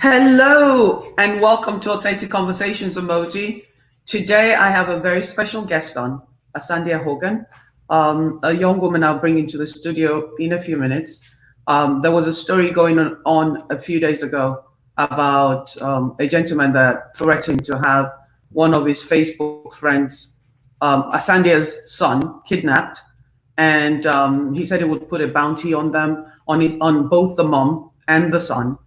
Hello and welcome to Authentic Conversations Emoji. Today I have a very special guest on, Asandia Hogan, a young woman I'll bring into the studio in a few minutes. There was a story going on a few days ago about a gentleman that threatened to have one of his Facebook friends, Asandia's son, kidnapped, and he said he would put a bounty on them, on both the mom and the son,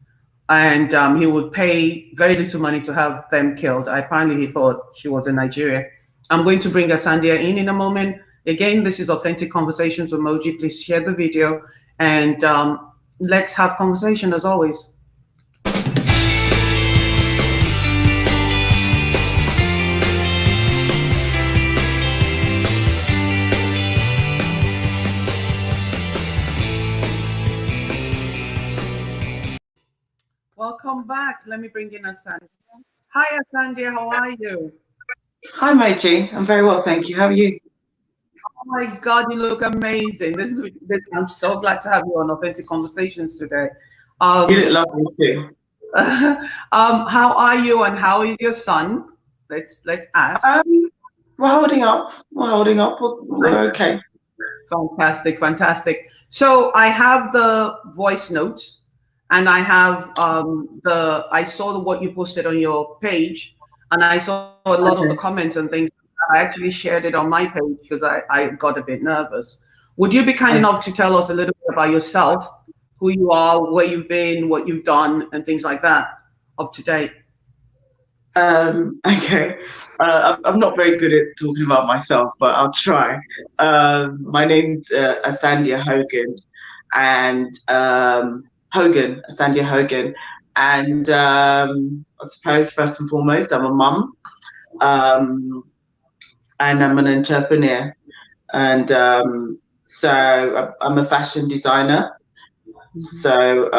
and he would pay very little money to have them killed. Apparently, he thought she was in Nigeria. I'm going to bring Asandia in a moment. Again, this is Authentic Conversations with Moji. Please share the video and let's have conversation as always. Welcome back. Let me bring in Asandia. Hi, Asandia. How are you? Hi, Moji. I'm very well, thank you. How are you? Oh my God, you look amazing. I'm so glad to have you on Authentic Conversations today. You Um, look lovely too. how are you and how is your son? Let's ask. We're holding up. We're holding up. We're okay. Fantastic, fantastic. So I have the voice notes, and I have I saw what you posted on your page, and I saw a lot of the Okay. comments and things. I actually shared it on my page because I got a bit nervous. Would you be kind Okay. enough to tell us a little bit about yourself, who you are, where you've been, what you've done, and things like that, up to date? Okay. I'm not very good at talking about myself, but I'll try. My name's Asandia Hogan, and Asandia Hogan, and I suppose first and foremost, I'm a mum, um, and I'm an entrepreneur. And so I'm a fashion designer. So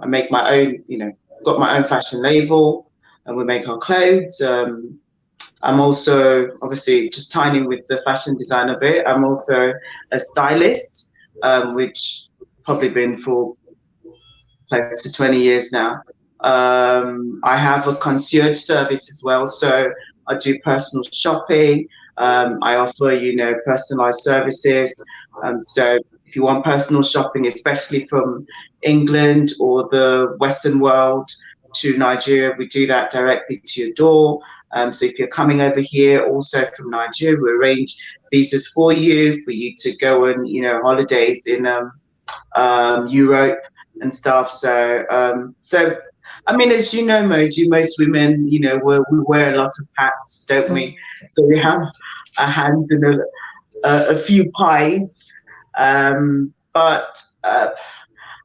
I make my own, got my own fashion label, and we make our clothes. I'm also obviously just tying in with the fashion designer bit. I'm also a stylist, which probably been for close to 20 years now. I have a concierge service as well, so I do personal shopping. I offer, personalized services. So if you want personal shopping, especially from England or the Western world to Nigeria, we do that directly to your door. So if you're coming over here, also from Nigeria, we arrange visas for you to go on, holidays in Europe and stuff. So I mean, as you know, Moji, most women, we wear a lot of hats, don't we? So we have our hands in a few pies. But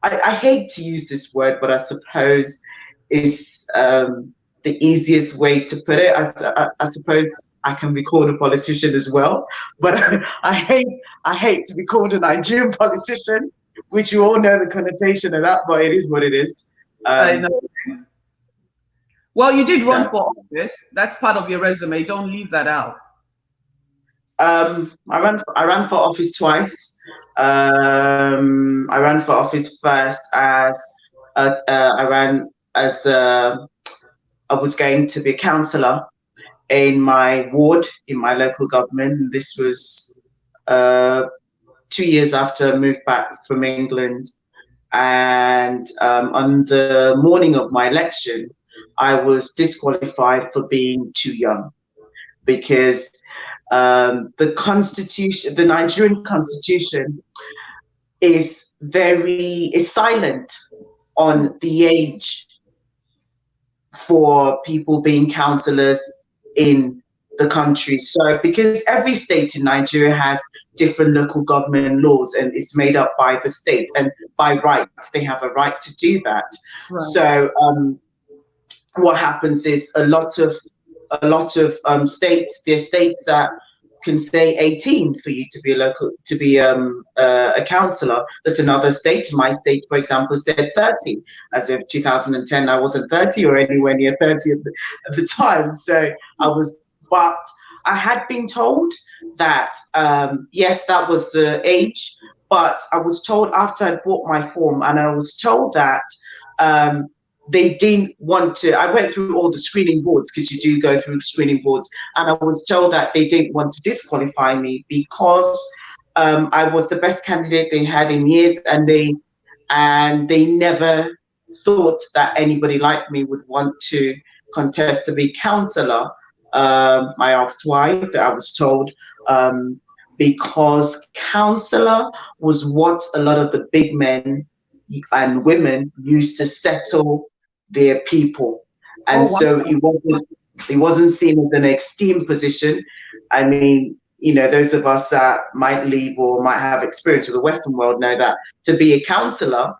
I hate to use this word, but I suppose it's the easiest way to put it. I suppose I can be called a politician as well, but I hate to be called a Nigerian politician, which you all know the connotation of that, but it is what it is. I know. Well, you did run So for office. That's part of your resume. Don't leave that out. I ran for office twice. I ran for office first as I ran as I was going to be a councillor in my ward in my local government. This was uh, 2 years after I moved back from England. And on the morning of my election, I was disqualified for being too young because the Nigerian constitution is silent on the age for people being councillors in the country. So because every state in Nigeria has different local government laws and it's made up by the state, and by right they have a right to do that. Right. So what happens is a lot of states, there's states that can say 18 for you to be a councillor. There's another state, my state for example, said 30. As of 2010 I wasn't 30 or anywhere near 30 at the time. So but I had been told that yes, that was the age, but I was told after I bought my form, and I was told that they didn't want to. I went through all the screening boards, because you do go through screening boards, and I was told that they didn't want to disqualify me because I was the best candidate they had in years, and they never thought that anybody like me would want to contest to be councillor. I asked why. I was told because councillor was what a lot of the big men and women used to settle their people, Oh, and wow. so it wasn't seen as an esteemed position. I mean, those of us that might leave or might have experience with the Western world know that to be a councillor,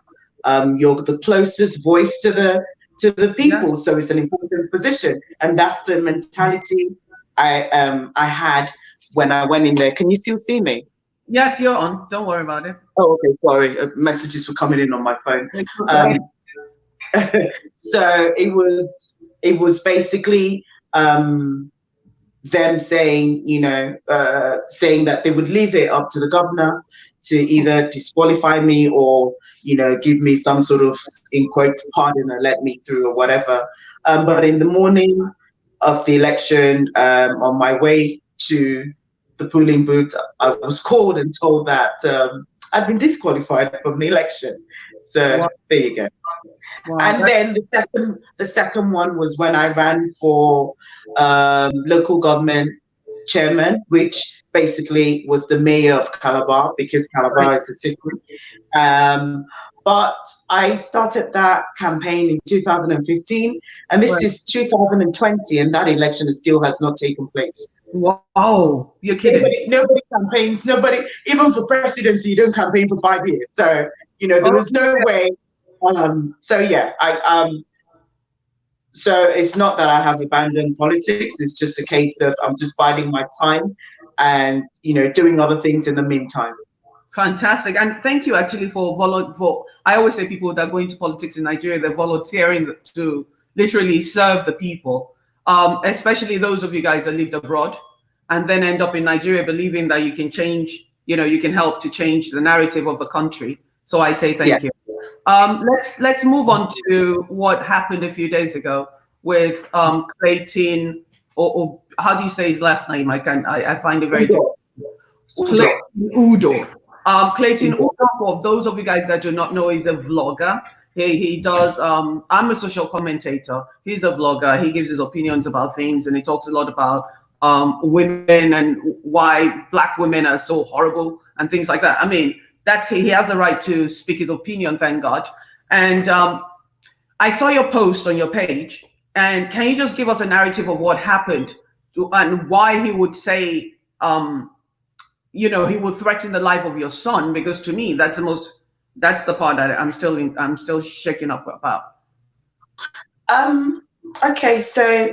you're the closest voice to the people, Yes. so it's an important position, and that's the mentality I had when I went in there. Can you still see me? Yes, you're on. Don't worry about it. Oh, okay. Sorry, messages were coming in on my phone. It's okay. So it was basically them saying, saying that they would leave it up to the governor to either disqualify me or, give me some sort of, in quote, pardon or let me through or whatever. But in the morning of the election, on my way to the polling booth, I was called and told that I'd been disqualified from the election. So Wow. there you go. Wow. And then the second one was when I ran for local government chairman, which basically was the mayor of Calabar, because Right. Calabar is a city. But I started that campaign in 2015, and this Right. is 2020, and that election still has not taken place. Wow. You're kidding. Nobody campaigns. Nobody, even for presidency, you don't campaign for 5 years. So there Oh, was no way. So yeah, so it's not that I have abandoned politics. It's just a case of I'm just biding my time and doing other things in the meantime. fantastic. And thank you actually for I always say people that go into politics in Nigeria, they're volunteering to literally serve the people. Especially those of you guys that lived abroad and then end up in Nigeria believing that you can change, you can help to change the narrative of the country. So I say Yeah. thank you. Let's move on to what happened a few days ago with Clayton, or how do you say his last name? I find it very difficult. Udo. Clayton Udo. Clayton Udo. Udo, for those of you guys that do not know, is a vlogger. He does. I'm a social commentator. He's a vlogger. He gives his opinions about things, and he talks a lot about women and why black women are so horrible and things like that. I mean, he has the right to speak his opinion. Thank God. And I saw your post on your page, and can you just give us a narrative of what happened and why he would say, he would threaten the life of your son? Because to me, that's the part that I'm still shaking up about. Okay, so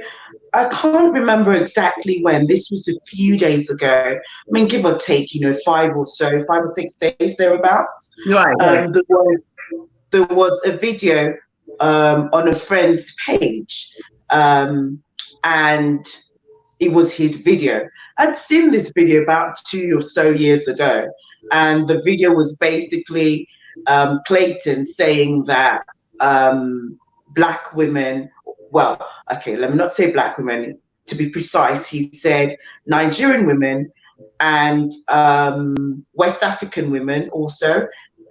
I can't remember exactly when. This was a few days ago. I mean, give or take, 5 or 6 days thereabouts. Right, right. There was a video on a friend's page, and it was his video. I'd seen this video about 2 or so years ago, and the video was basically Clayton saying that black women, well, okay, let me not say black women, to be precise, he said Nigerian women and West African women also,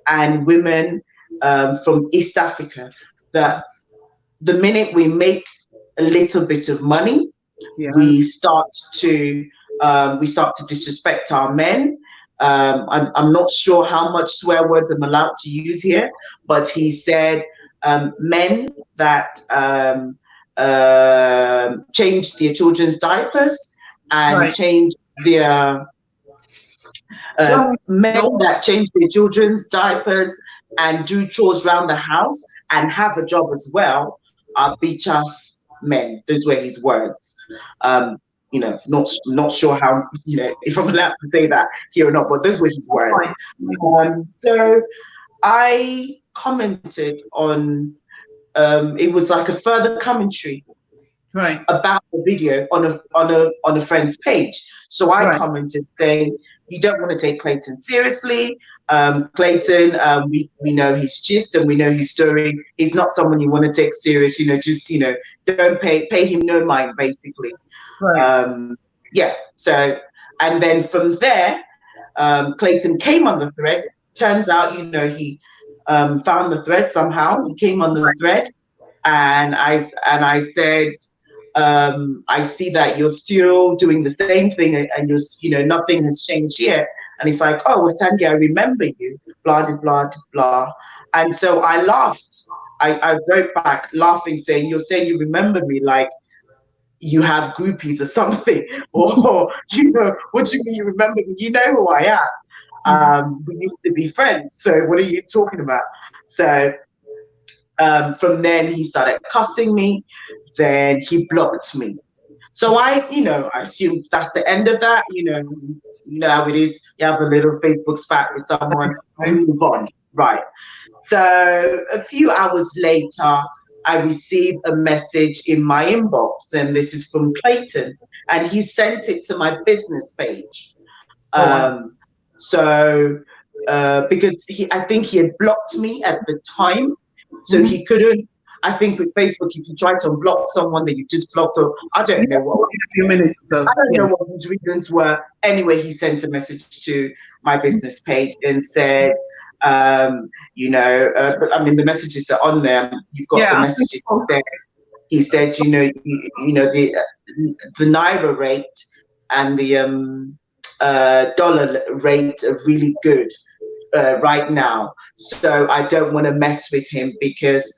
and women from East Africa, that the minute we make a little bit of money, Yeah. we start to disrespect our men. I'm not sure how much swear words I'm allowed to use here, but he said men that change their children's diapers and Right. change their men that change their children's diapers and do chores around the house and have a job as well are bitch-ass men. Those were his words. Not sure how, if I'm allowed to say that here or not, but those were his words. So I commented on, it was like a further commentary Right. about the video on a friend's page. So I Right. commented saying, "You don't want to take Clayton seriously. Clayton, we know his gist and we know his story. He's not someone you want to take serious. Just don't pay him no mind, basically." Right. Um, yeah. So, and then from there, Clayton came on the thread. Turns out, he found the thread somehow. He came on the thread, and I said, I see that you're still doing the same thing, and nothing has changed yet. And he's like, "Oh, well, Sandy, I remember you, blah, blah, blah, blah." And so I laughed. I wrote back laughing, saying, "You're saying you remember me like you have groupies or something?" Or, "What do you mean you remember me? You know who I am. We used to be friends. So what are you talking about?" So from then he started cussing me. Then he blocked me. So I assumed that's the end of that. You know how it is. You have a little Facebook spat with someone, you move on, right? So a few hours later, I received a message in my inbox, and this is from Clayton, and he sent it to my business page. Oh, wow. So because I think he had blocked me at the time, so Mhm. he couldn't. I think with Facebook, if you try to unblock someone that you just blocked, or I Yeah, don't know what. a few minutes or I so. don't Yeah. know what his reasons were. Anyway, he sent a message to my business page and said, but I mean, the messages are on there. You've got the Yeah. messages there. He said, the Naira rate and the dollar rate are really good right now. So I don't want to mess with him because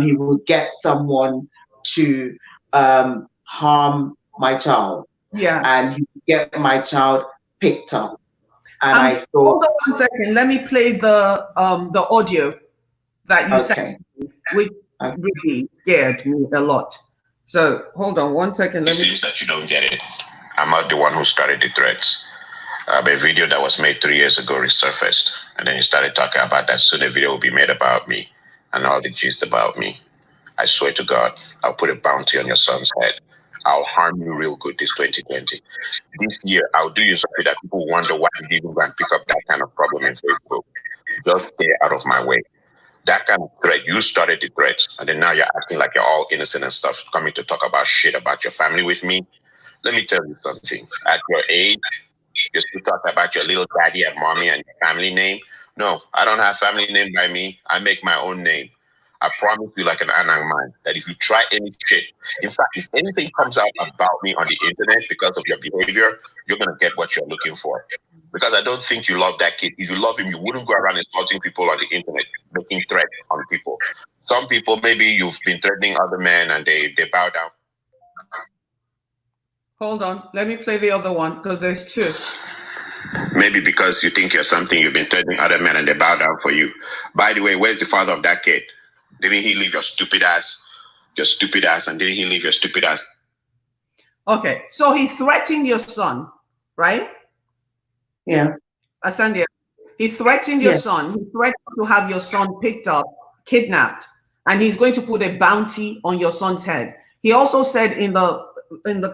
he will get someone to harm my child, Yeah. and he will get my child picked up. And I thought, Hold on 1 second. Let me play the audio that you sent, okay, which really scared me a lot. So hold on 1 second. It seems that you don't get it. I'm not the one who started the threats. A video that was made 3 years ago resurfaced, and then you started talking about that. Soon a video will be made about me and all the gist about me. I swear to God, I'll put a bounty on your son's head. I'll harm you real good this 2020. This year, I'll do you something that people wonder why you didn't go and pick up that kind of problem in Facebook. Just stay out of my way. That kind of threat, you started the threat, and then now you're acting like you're all innocent and stuff, coming to talk about shit about your family with me. Let me tell you something. At your age, you still talk about your little daddy and mommy and your family name. No, I don't have family name by me. I make my own name. I promise you, like an Anang man, that if you try any shit, in fact, if anything comes out about me on the internet because of your behavior, you're gonna get what you're looking for. Because I don't think you love that kid. If you love him, you wouldn't go around insulting people on the internet, making threats on people. Some people, maybe you've been threatening other men and they bow down. Hold on. Let me play the other one because there's two. Maybe because you think you're something, you've been threatening other men and they bow down for you. By the way, where's the father of that kid? Didn't he leave your stupid ass? And didn't he leave your stupid ass? Okay. So he threatened your son, right? yeah, Asandia. He threatened your son. He threatened to have your son picked up, kidnapped, and he's going to put a bounty on your son's head. He also said in the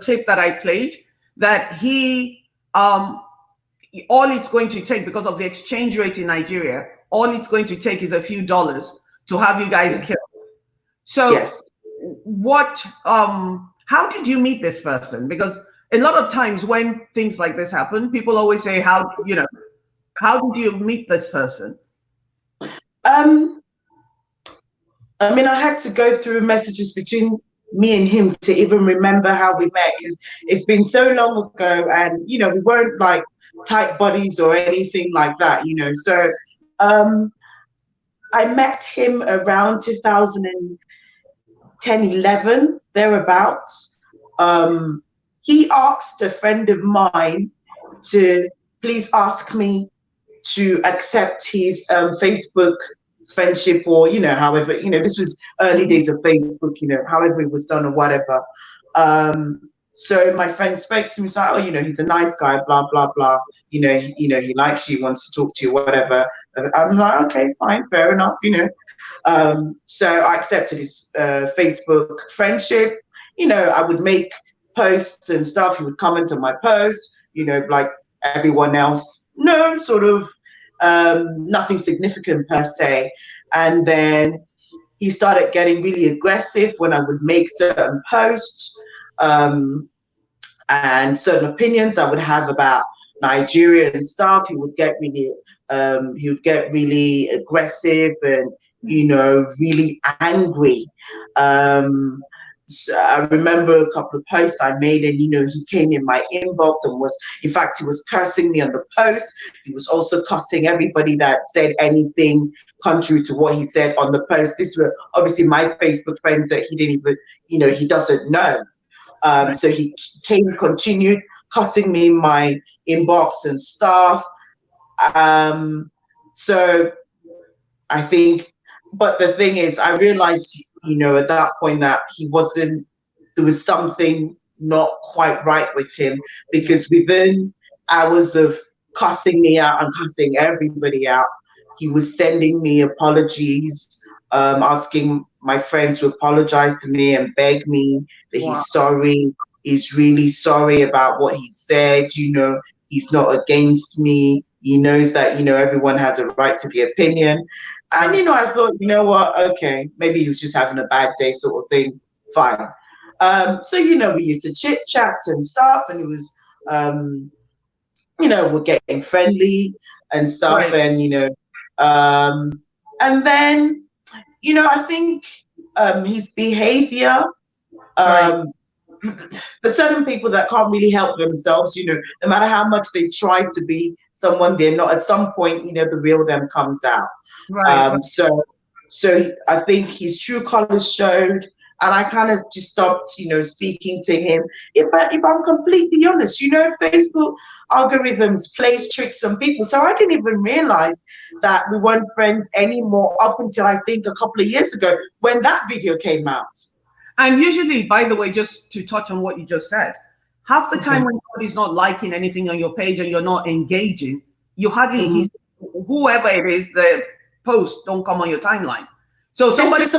clip that I played that he all it's going to take, because of the exchange rate in Nigeria, all it's going to take is a few dollars to have you guys killed. So yes. what how did you meet this person? Because a lot of times when things like this happen, people always say, how did you meet this person? I mean, I had to go through messages between me and him to even remember how we met, because it's been so long ago, and we weren't like tight buddies or anything like that. So I met him around 2010, 11, thereabouts. He asked a friend of mine to please ask me to accept his Facebook friendship, or however, this was early days of Facebook, however it was done or whatever. So my friend spoke to me, said, "Oh, he's a nice guy, blah blah blah. He likes you, wants to talk to you, whatever." I'm like, okay, fine, fair enough. So I accepted his Facebook friendship. I would make posts and stuff. He would comment on my posts, like everyone else. No, sort of nothing significant per se. And then he started getting really aggressive when I would make certain posts and certain opinions I would have about Nigeria and stuff. He would get really aggressive and really angry. So I remember a couple of posts I made, and he came in my inbox and he was cursing me on the post. He was also cussing everybody that said anything contrary to what he said on the post. These were obviously my Facebook friends that he didn't even, he doesn't know. So he continued cussing me in my inbox and stuff. So I think, but the thing is, I realized, at that point that there was something not quite right with him, because within hours of cussing me out and cussing everybody out, he was sending me apologies, asking my friend to apologize to me and beg me that he's sorry. He's really sorry about what he said. He's not against me. He knows that, everyone has a right to the opinion. And, I thought, you know what? Okay, maybe he was just having a bad day sort of thing. Fine. So, we used to chit chat and stuff, and it was, we're getting friendly and stuff. Right. And then, I think his behavior, there's certain people that can't really help themselves, no matter how much they try to be someone they're not, at some point, the real them comes out. Right. So I think his true colors showed, and I kind of just stopped, speaking to him. If I'm completely honest, Facebook algorithms plays tricks on people. So I didn't even realize that we weren't friends anymore up until I think a couple of years ago when that video came out. And usually, by the way, just to touch on what you just said, half the time when somebody's not liking anything on your page and you're not engaging, you hardly, whoever it is, the post don't come on your timeline. So somebody, this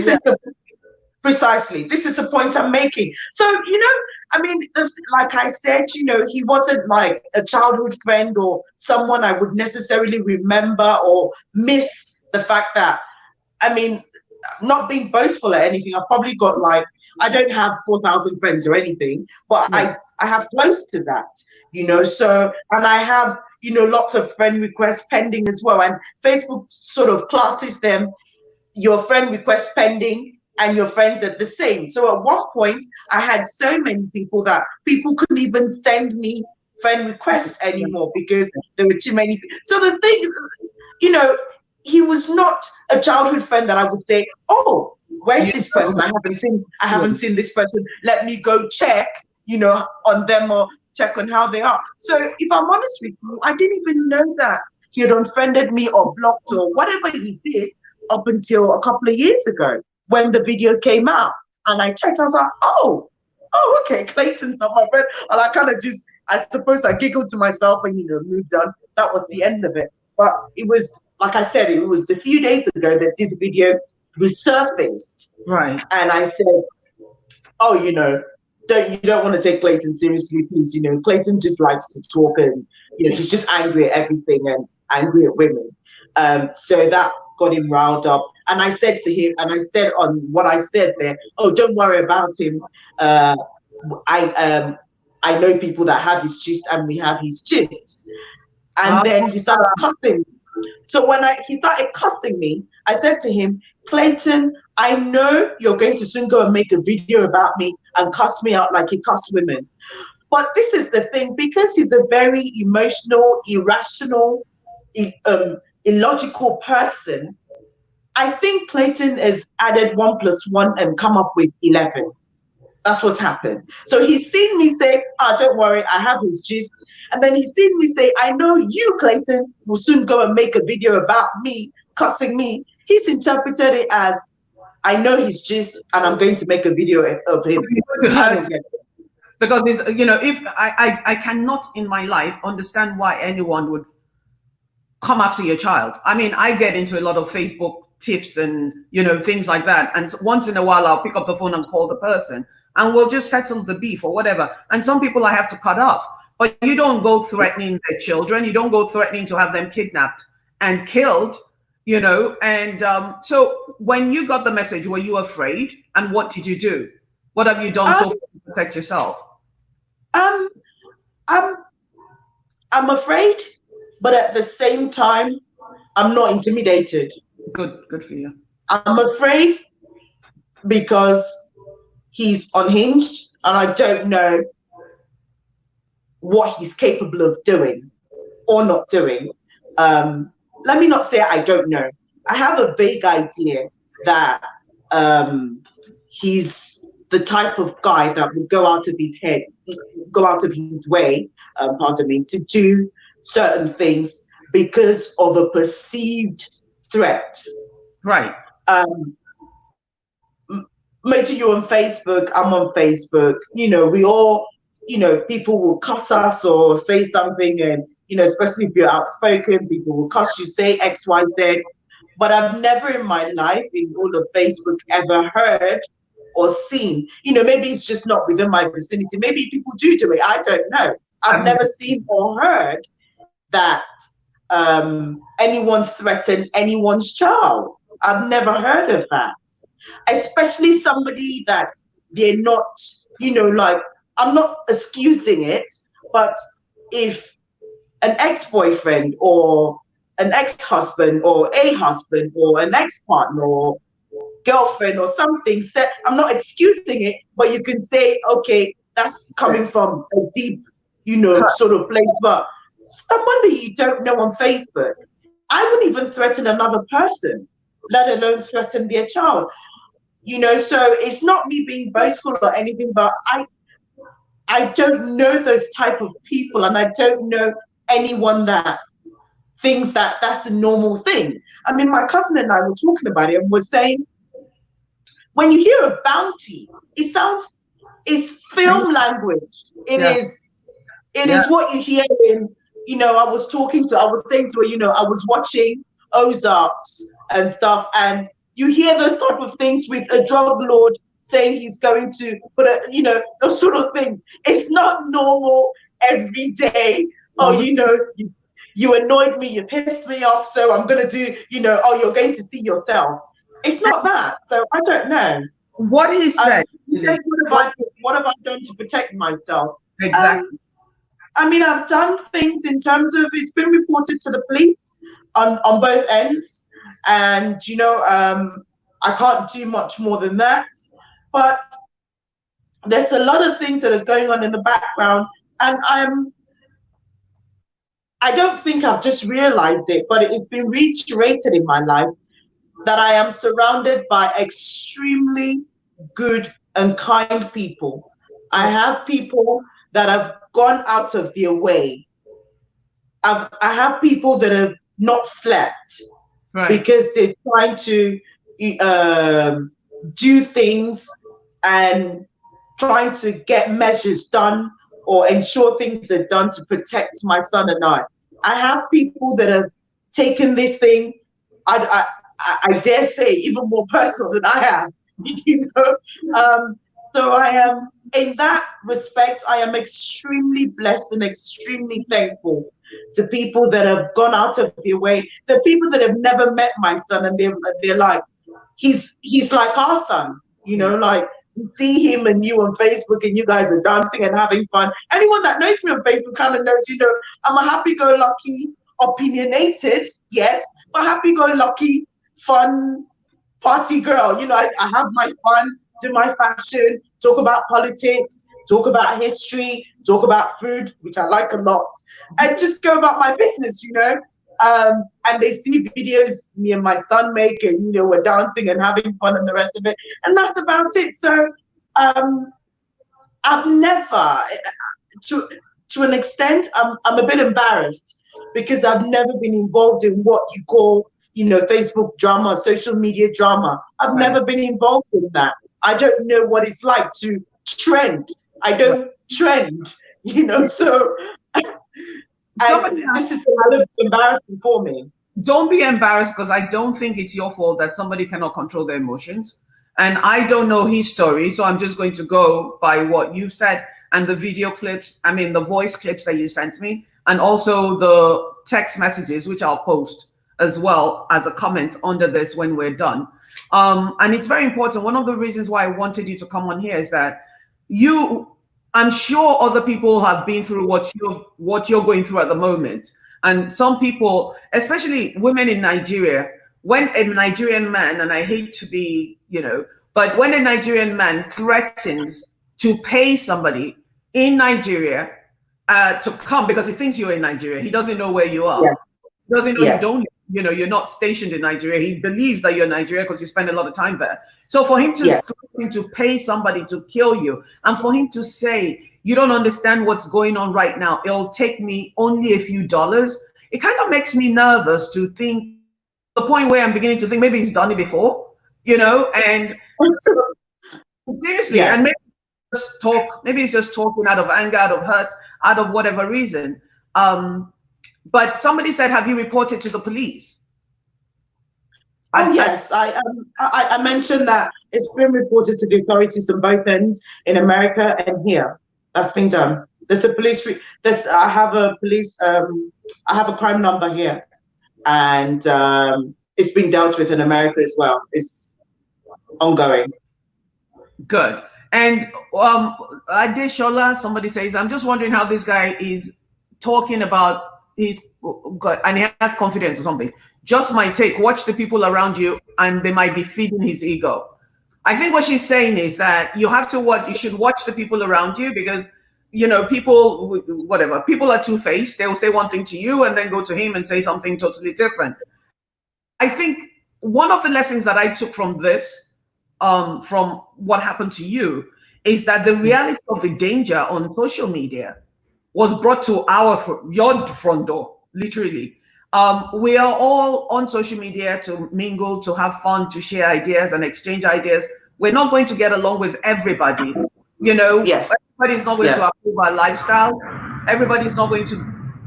is the point. Precisely. This is the point I'm making. So, like I said, he wasn't like a childhood friend or someone I would necessarily remember or miss the fact that, not being boastful or anything. I've probably got I don't have 4,000 friends or anything, but I have close to that, so, and I have, lots of friend requests pending as well. And Facebook sort of classes them, your friend request pending and your friends are the same. So at one point I had so many people that people couldn't even send me friend requests anymore because there were too many. So the thing is, he was not a childhood friend that I would say, oh, where's this person? I haven't seen this person. Let me go check, on them or check on how they are. So if I'm honest with you, I didn't even know that he had unfriended me or blocked or whatever he did up until a couple of years ago when the video came out. And I checked, I was like, oh, okay, Clayton's not my friend. And I kind of just, I suppose I giggled to myself and, moved on. That was the end of it. But it was, like I said, it was a few days ago that this video resurfaced. Right. And I said, oh, you don't want to take Clayton seriously, please. Clayton just likes to talk and, he's just angry at everything and angry at women. So that got him riled up. And I said to him, and I said on what I said there, oh, don't worry about him. I know people that have his gist and we have his gist. And then he started cussing. So when he started cussing me, I said to him, Clayton, I know you're going to soon go and make a video about me and cuss me out like you cuss women. But this is the thing, because he's a very emotional, irrational, illogical person, I think Clayton has added 1 + 1 and come up with 11. That's what's happened. So he's seen me say, don't worry, I have his gist. And then he's seen me say, I know you, Clayton, will soon go and make a video about me, cussing me. He's interpreted it as, I know his gist and I'm going to make a video of him. Because it's, if I cannot in my life understand why anyone would come after your child. I mean, I get into a lot of Facebook tiffs and, you know, things like that. And once in a while, I'll pick up the phone and call the person, and we'll just settle the beef or whatever. And some people I have to cut off. But you don't go threatening their children. You don't go threatening to have them kidnapped and killed, you know. And so when you got the message, were you afraid? And what did you do? What have you done so far to protect yourself? I'm afraid, but at the same time, I'm not intimidated. Good for you. I'm afraid because he's unhinged and I don't know what he's capable of doing or not doing. Let me not say I don't know. I have a vague idea that he's the type of guy that would go out of his way, pardon me, to do certain things because of a perceived threat. Right. Maybe you're on Facebook, I'm on Facebook, you know, we all, you know, people will cuss us or say something, and, you know, especially if you're outspoken, people will cuss you, say X, Y, Z. But I've never in my life, in all of Facebook, ever heard or seen, you know, maybe it's just not within my vicinity. Maybe people do it, I don't know. I've never seen or heard that anyone threatened anyone's child. I've never heard of that. Especially somebody that they're not, you know, like, I'm not excusing it, but if an ex-boyfriend or an ex-husband or a husband or an ex-partner or girlfriend or something said, I'm not excusing it, but you can say, okay, that's coming from a deep, you know, sort of place. But someone that you don't know on Facebook, I wouldn't even threaten another person, let alone threaten their child. You know, so it's not me being boastful or anything, but I don't know those type of people, and I don't know anyone that thinks that that's a normal thing. I mean, my cousin and I were talking about it and were saying, when you hear a bounty, it sounds, it's film language. It is what you hear in, you know, I was saying to her, you know, I was watching Ozarks and stuff, and you hear those type of things with a drug lord saying he's going to put a, you know, those sort of things. It's not normal every day. Oh, you know, you annoyed me, you pissed me off, so I'm going to do, you know, oh, you're going to see yourself. It's not that. So I don't know. What he said. What have I done to protect myself? Exactly. I mean, I've done things in terms of, it's been reported to the police on both ends. And, you know, I can't do much more than that. But there's a lot of things that are going on in the background. And I don't think I've just realized it, but it has been reiterated in my life that I am surrounded by extremely good and kind people. I have people that have gone out of their way. I have people that have not slept because they're trying to do things and trying to get measures done or ensure things are done to protect my son and I. I have people that have taken this thing, I dare say, even more personal than I have, you know. So I am, in that respect, I am extremely blessed and extremely thankful to people that have gone out of their way. The people that have never met my son, and they're like, he's like our son, you know, like, you see him and you on Facebook and you guys are dancing and having fun. Anyone that knows me on Facebook kind of knows, you know, I'm a happy-go-lucky, opinionated, yes, but happy-go-lucky, fun party girl. You know, I have my fun, do my fashion, talk about politics, talk about history, talk about food, which I like a lot, and just go about my business, you know. And they see videos me and my son make, and, you know, we're dancing and having fun and the rest of it, and that's about it. So I've never, to an extent, I'm a bit embarrassed because I've never been involved in what you call, you know, Facebook drama, social media drama. I've never been involved in that. I don't know what it's like to trend. I don't trend, you know, so this is a little embarrassing for me. don't be embarrassed, because I don't think it's your fault that somebody cannot control their emotions. And I don't know his story, so I'm just going to go by what you've said and the video clips, I mean, the voice clips that you sent me, and also the text messages, which I'll post as well as a comment under this when we're done. And it's very important. One of the reasons why I wanted you to come on here is that I'm sure other people have been through what you're going through at the moment. And some people, especially women in Nigeria, when a Nigerian man, and I hate to be, but when a Nigerian man threatens to pay somebody in Nigeria to come because he thinks you're in Nigeria, he doesn't know where you are. Yes. He doesn't know Yes. you don't, you're not stationed in Nigeria. He believes that you're in Nigeria because you spend a lot of time there. So for him to threaten to pay somebody to kill you, and for him to say, you don't understand what's going on right now, it'll take me only a few dollars, it kind of makes me nervous to think, the point where I'm beginning to think maybe he's done it before, and seriously, and maybe he's just talking out of anger, out of hurt, out of whatever reason. But somebody said, have you reported to the police? Yes, I mentioned that it's been reported to the authorities on both ends, in America and here. That's been done. There's a police. I have a crime number here, and it's been dealt with in America as well. It's ongoing. Good. And Adeshola, somebody says, I'm just wondering how this guy is talking about and he has confidence or something. Just my take. Watch the people around you, and they might be feeding his ego. I think what she's saying is that you should watch the people around you, because people are two-faced. They will say one thing to you and then go to him and say something totally different. I think one of the lessons that I took from this, from what happened to you, is that the reality of the danger on social media was brought to your front door, literally. We are all on social media to mingle, to have fun, to share ideas and exchange ideas. We're not going to get along with everybody. Yes. Everybody's not going to approve our lifestyle. Everybody's not going to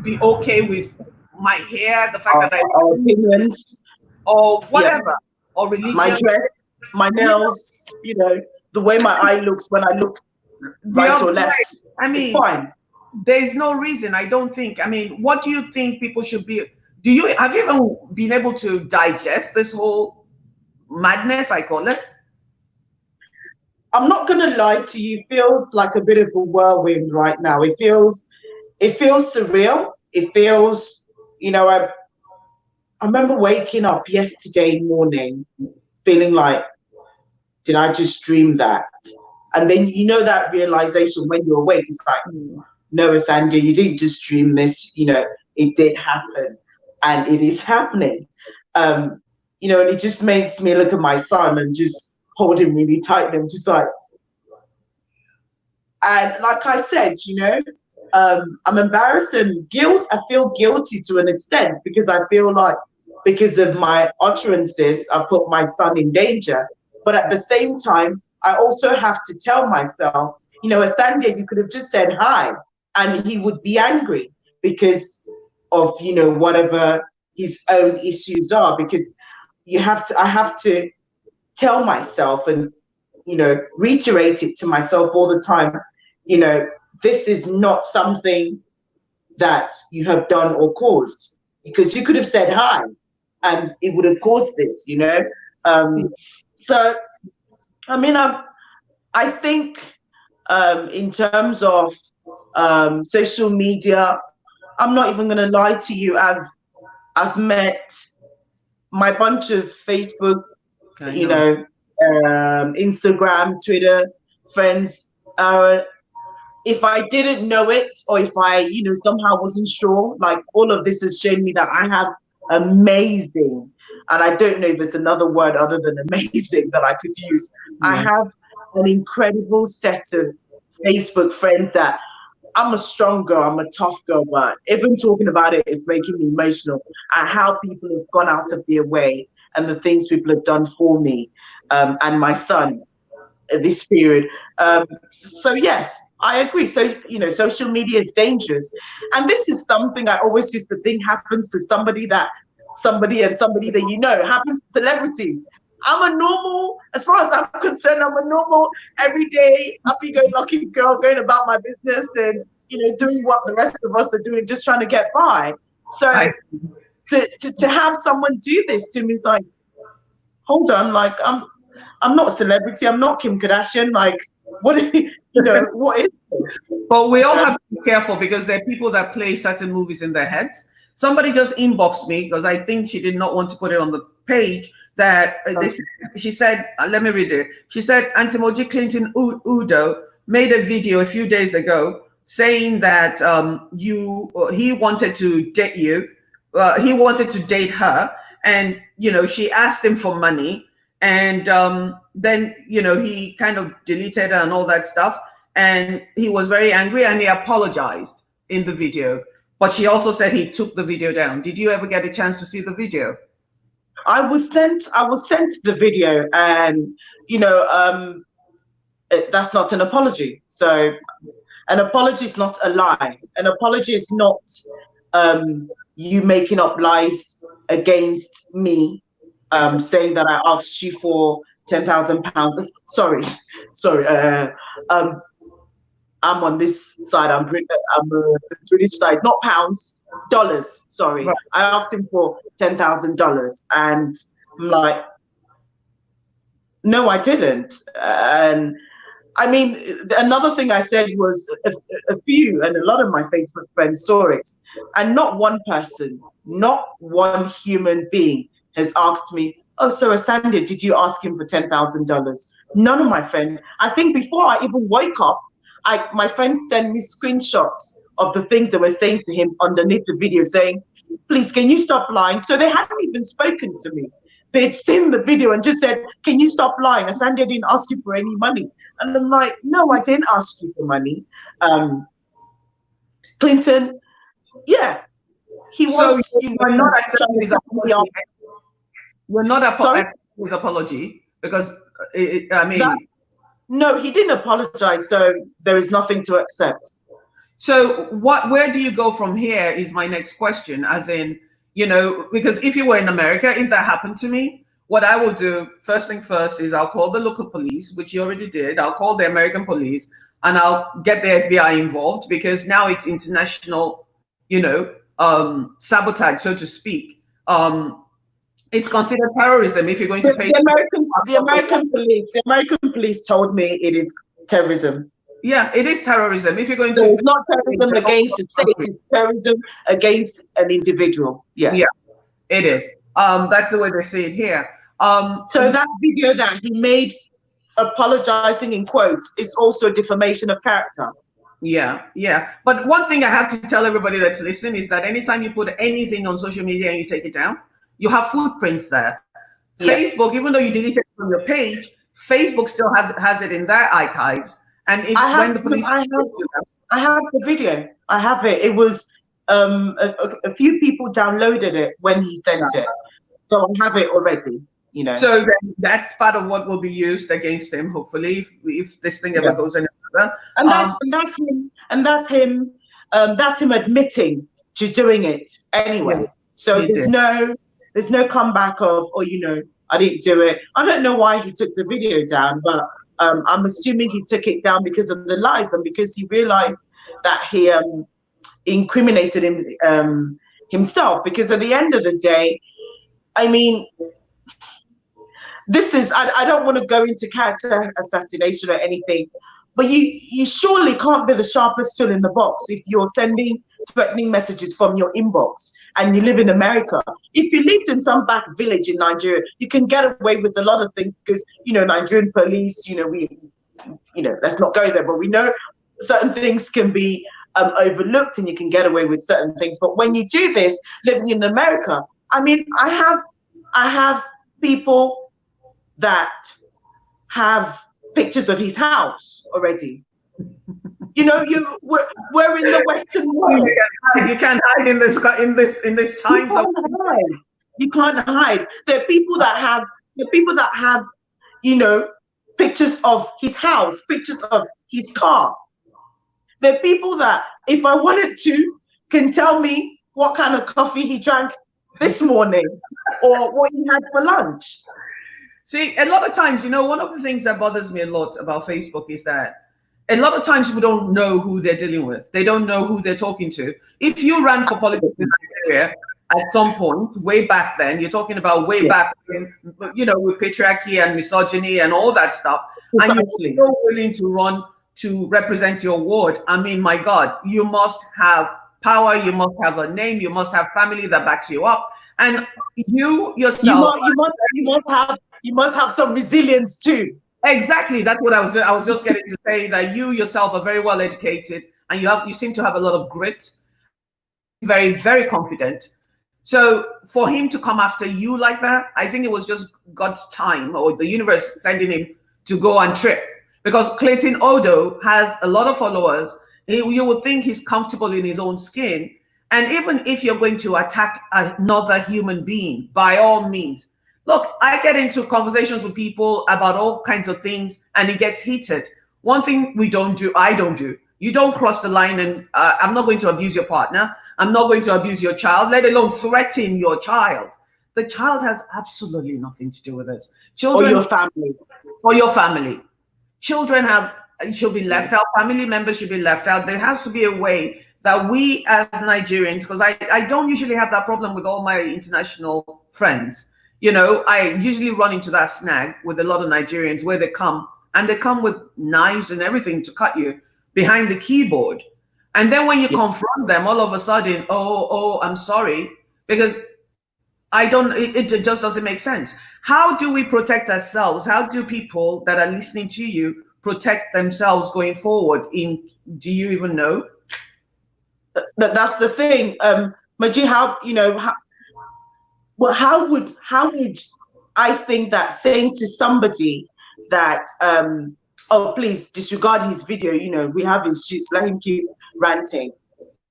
be okay with my hair, the fact that our opinions, or whatever, or religion, my dress, my nails, the way my eye looks when I look right or left. I mean, it's fine. There's no reason, I don't think. I mean, what do you think people should be? Have you ever been able to digest this whole madness, I call it? I'm not gonna lie to you, it feels like a bit of a whirlwind right now. It feels surreal. It feels, I remember waking up yesterday morning feeling like, did I just dream that? And then that realization when you're awake, it's like, no, Asanda, you didn't just dream this, it did happen, and it is happening. And it just makes me look at my son and just hold him really tight, and I'm just like, and like I said, I'm embarrassed and I feel guilty to an extent, because I feel like, because of my utterances, I put my son in danger. But at the same time, I also have to tell myself, Asanda, you could have just said hi, and he would be angry because of, whatever his own issues are, because I have to tell myself and, reiterate it to myself all the time, this is not something that you have done or caused, because you could have said hi and it would have caused this, so, I mean, I think in terms of social media, I'm not even going to lie to you. I've met my bunch of Facebook, Instagram, Twitter friends. If I didn't know it, or if I, somehow wasn't sure, like, all of this has shown me that I have amazing, and I don't know if there's another word other than amazing that I could use. Yeah. I have an incredible set of Facebook friends that I'm a strong girl, I'm a tough girl, but even talking about it is making me emotional, and how people have gone out of their way and the things people have done for me and my son this period. So yes, I agree. So, social media is dangerous. And this is something I always used to think happens to somebody that somebody and somebody that you know. It happens to celebrities. I'm a normal, as far as I'm concerned, I'm a normal, everyday, happy-go-lucky girl going about my business and, you know, doing what the rest of us are doing, just trying to get by. So to have someone do this to me is like, hold on, like I'm not a celebrity, I'm not Kim Kardashian, like what you know, what is this? But we all have to be careful because there are people that play certain movies in their heads. Somebody just inboxed me because I think she did not want to put it on the page that she said, let me read it. She said, Antimoji Clinton Udo made a video a few days ago saying that he wanted to date you. He wanted to date her. And, you know, she asked him for money. And then, you know, he kind of deleted her and all that stuff. And he was very angry and he apologized in the video. But she also said he took the video down. Did you ever get a chance to see the video? I was sent the video, and you know, that's not an apology. So an apology is not a lie. An apology is not you making up lies against me, saying that I asked you for £10,000. Sorry. I'm on this side. I'm the British side, not pounds, dollars. Sorry, right. I asked him for $10,000, and I'm like, no, I didn't. And I mean, another thing I said was a few, and a lot of my Facebook friends saw it, and not one person, not one human being has asked me, oh, so Asandia, did you ask him for $10,000? None of my friends. I think before I even woke up, my friends sent me screenshots of the things they were saying to him underneath the video, saying, please, can you stop lying? So they hadn't even spoken to me. They'd seen the video and just said, can you stop lying? Asandia didn't ask you for any money. And I'm like, no, I didn't ask you for money. Clinton, yeah, he was. So you're not accepting his apology. You're not accepting his apology because, I mean... No, he didn't apologize, so there is nothing to accept. So where do you go from here is my next question, as in, you know, because if you were in America, if that happened to me, what I will do, first thing first, is I'll call the local police, which you already did. I'll call the American police and I'll get the FBI involved because now it's international, you know, sabotage, so to speak. It's considered terrorism if you're going to pay. The American police told me it is terrorism. Yeah, it is terrorism. If you're going so to, it's not terrorism against the state; it's terrorism against an individual. Yeah, yeah, it is. That's the way they say it here. So that video that he made, apologizing in quotes, is also defamation of character. Yeah. But one thing I have to tell everybody that's listening is that anytime you put anything on social media and you take it down, you have footprints there. Yeah. Facebook, even though you delete it from your page, Facebook still has it in their archives. And if when the police, I have the video. I have it. It was a few people downloaded it when he sent it, so I have it already. You know. So that's part of what will be used against him, hopefully, if this thing ever goes any further. And that's him. That's him admitting to doing it anyway. Yeah. So there's no comeback of, oh, you know, I didn't do it. I don't know why he took the video down, but I'm assuming he took it down because of the lies and because he realized that he incriminated himself. Because at the end of the day, I mean, this is, I don't want to go into character assassination or anything, but you surely can't be the sharpest tool in the box if you're sending threatening messages from your inbox and you live in America. If you lived in some back village in Nigeria, you can get away with a lot of things because, you know, Nigerian police, you know, let's not go there, but we know certain things can be overlooked and you can get away with certain things. But when you do this, living in America, I mean, I have people that have pictures of his house already. You know, we're in the Western world. You can't hide in this time. You can't hide. There are people that have, you know, pictures of his house, pictures of his car. There are people that, if I wanted to, can tell me what kind of coffee he drank this morning or what you had for lunch. See, a lot of times, one of the things that bothers me a lot about Facebook is that a lot of times people don't know who they're dealing with. They don't know who they're talking to. If you ran for politics in Nigeria at some point, way back then, you're talking about way back when, with patriarchy and misogyny and all that stuff, and you're so willing to run to represent your ward, I mean, my God, you must have power, you must have a name, you must have family that backs you up. And you yourself, you must have some resilience too. Exactly, that's what I was just getting to say, that you yourself are very well educated and you seem to have a lot of grit, very, very confident. So for him to come after you like that, I think it was just God's time or the universe sending him to go and trip. Because Clayton Odo has a lot of followers. You would think he's comfortable in his own skin. And even if you're going to attack another human being, by all means. Look, I get into conversations with people about all kinds of things and it gets heated. One thing I don't do. You don't cross the line, and I'm not going to abuse your partner. I'm not going to abuse your child, let alone threaten your child. The child has absolutely nothing to do with this. Children, or your family. Or your family. Children should be left out. Family members should be left out. There has to be a way that we as Nigerians, because I don't usually have that problem with all my international friends. I usually run into that snag with a lot of Nigerians where they come with knives and everything to cut you behind the keyboard. And then when you confront them, all of a sudden, oh, I'm sorry, because it just doesn't make sense. How do we protect ourselves? How do people that are listening to you protect themselves going forward? Do you even know? That's the thing. Maji, how would I think that saying to somebody that oh, please disregard his video, we have his shoots, let him keep ranting.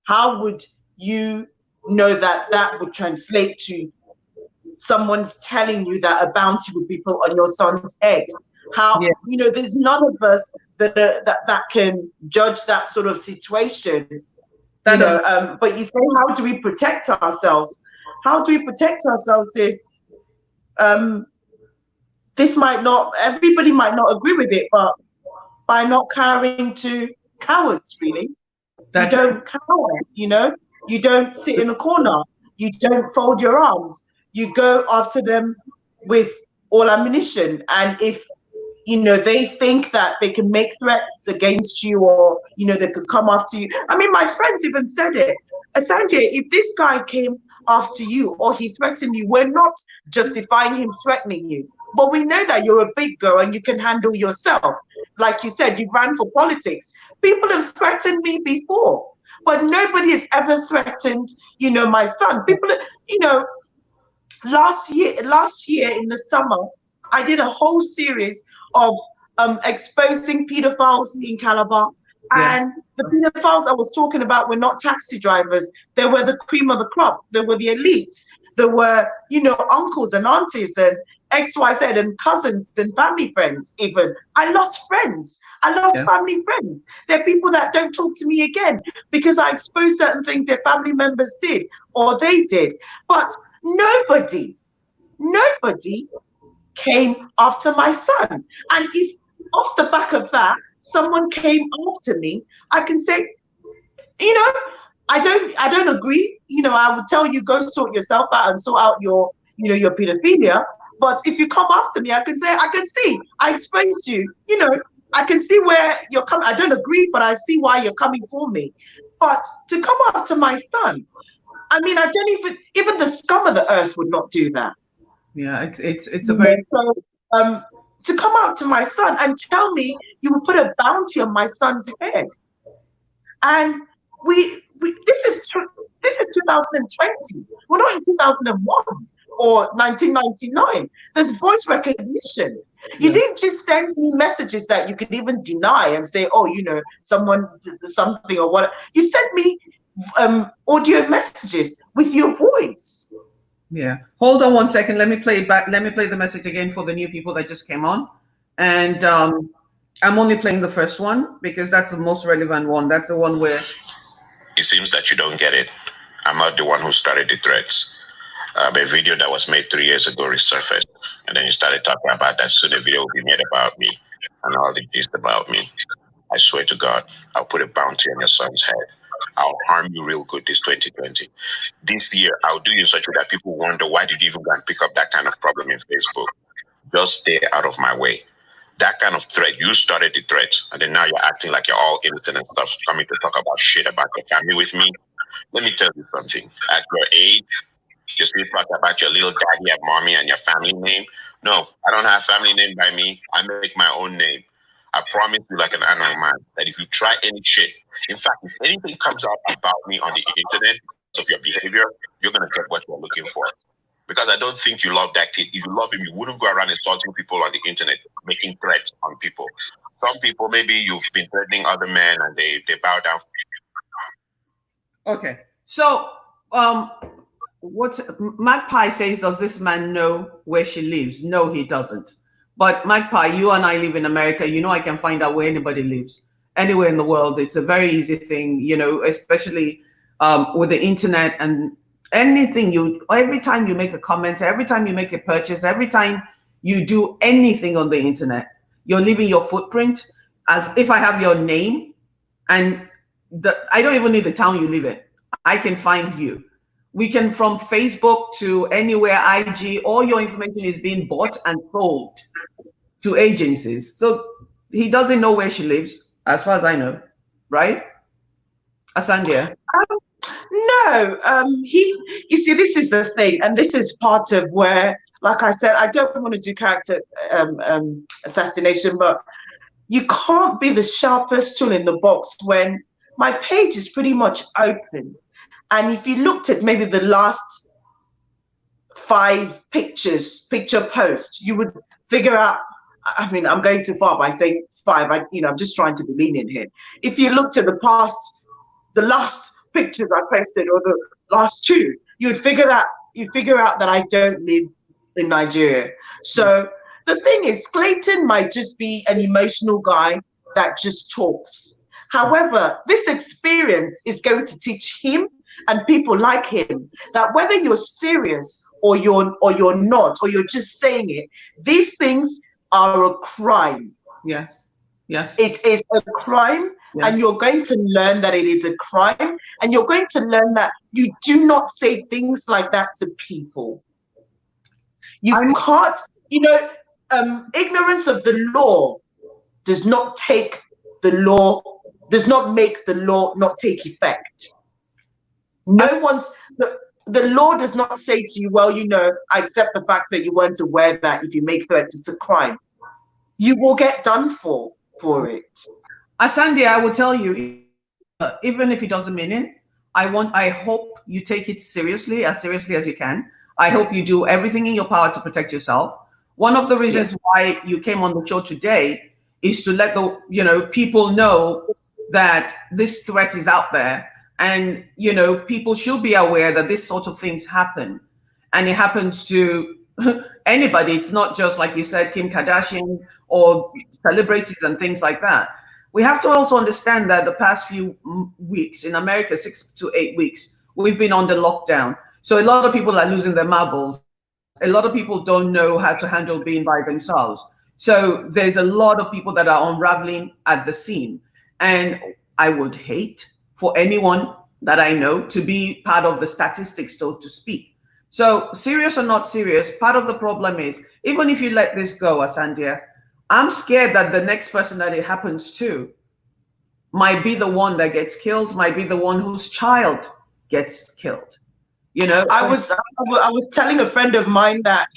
How would you know that would translate to someone's telling you that a bounty would be put on your son's head? How, there's none of us that can judge that sort of situation. But you say, how do we protect ourselves? How do we protect ourselves if everybody might not agree with it, but by not cowering to cowards, really. You don't cower, you don't sit in a corner, you don't fold your arms, you go after them with all ammunition. And if they think that they can make threats against you, or they could come after you. I mean, my friends even said it. Sanjay, if this guy came after you or he threatened you, we're not justifying him threatening you, but we know that you're a big girl and you can handle yourself. Like you said, you ran for politics. People have threatened me before, but nobody has ever threatened, my son. People, last year in the summer, I did a whole series of exposing pedophiles in Calabar. And the pedophiles I was talking about were not taxi drivers. They were the cream of the crop. They were the elites. There were, uncles and aunties and XYZ and cousins and family friends even. I lost friends. I lost family friends. There are people that don't talk to me again because I exposed certain things their family members did or they did. But nobody came after my son. And if off the back of that, someone came after me, I can say, I don't agree. I would tell you, go sort yourself out and sort out your pedophilia. But if you come after me, I can say, I exposed you. I can see where you're coming. I don't agree, but I see why you're coming for me. But to come after my son, I mean, I don't even the scum of the earth would not do that. Yeah, it's a very to come out to my son and tell me you would put a bounty on my son's head, and this is 2020. We're not in 2001 or 1999. There's voice recognition. You didn't just send me messages that you could even deny and say, oh, someone did something or what. You sent me audio messages with your voice. Yeah. Hold on one second. Let me play it back. Let me play the message again for the new people that just came on. And I'm only playing the first one because that's the most relevant one. That's the one where it seems that you don't get it. I'm not the one who started the threats. A video that was made 3 years ago resurfaced, and then you started talking about that soon a video will be made about me and all the gist about me. I swear to God, I'll put a bounty on your son's head. I'll harm you real good this 2020. This year, I'll do you in such a way that people wonder why did you even go and pick up that kind of problem in Facebook? Just stay out of my way. That kind of threat, you started the threat, and then now you're acting like you're all innocent and stuff, coming to talk about shit about your family with me. Let me tell you something. At your age, you still talk about your little daddy and mommy and your family name. No, I don't have family name by me. I make my own name. I promise you, like an animal man, that if you try any shit, in fact, if anything comes out about me on the internet because of your behavior, you're gonna get what you're looking for. Because I don't think you love that kid. If you love him, you wouldn't go around insulting people on the internet, making threats on people. Some people, maybe you've been threatening other men and they bow down. Okay. So, what Magpie says, does this man know where she lives? No, he doesn't. But Magpie, you and I live in America. You know, I can find out where anybody lives anywhere in the world. It's a very easy thing, you know, especially with the internet and anything every time you make a comment, every time you make a purchase, every time you do anything on the internet, you're leaving your footprint. As if I have your name and I don't even need the town you live in. I can find you. We can, from Facebook to anywhere, IG, all your information is being bought and sold to agencies. So he doesn't know where she lives, as far as I know, right? Asandia? No, you see, this is the thing, and this is part of where, like I said, I don't want to do character assassination, but you can't be the sharpest tool in the box when my page is pretty much open. And if you looked at maybe the last 5 picture posts, you would figure out, I mean, I'm going too far by saying 5, I'm just trying to be lenient here. If you looked at the last pictures I posted, or the last 2, you figure out that I don't live in Nigeria. So the thing is, Clayton might just be an emotional guy that just talks. However, this experience is going to teach him and people like him that whether you're serious or you're not, or you're just saying it, these things are a crime. Yes. Yes. It is a crime. Yeah. And you're going to learn that it is a crime, and you're going to learn that you do not say things like that to people. You can't, ignorance of the law does not make the law not take effect. The law does not say to you, well, I accept the fact that you weren't aware that if you make threats, it's a crime. You will get done for it. Asandia, I will tell you, even if it doesn't mean it, I hope you take it seriously as you can. I hope you do everything in your power to protect yourself. One of the reasons why you came on the show today is to let the people know that this threat is out there, and people should be aware that this sort of things happen, and it happens to anybody. It's not just, like you said, Kim Kardashian or celebrities and things like that. We have to also understand that the past few weeks in America, 6 to 8 weeks, we've been under lockdown. So a lot of people are losing their marbles. A lot of people don't know how to handle being by themselves. So there's a lot of people that are unraveling at the seam. And I would hate for anyone that I know to be part of the statistics, so to speak. So serious or not serious, part of the problem is, even if you let this go, Asandia, I'm scared that the next person that it happens to might be the one that gets killed, might be the one whose child gets killed. I was telling a friend of mine that,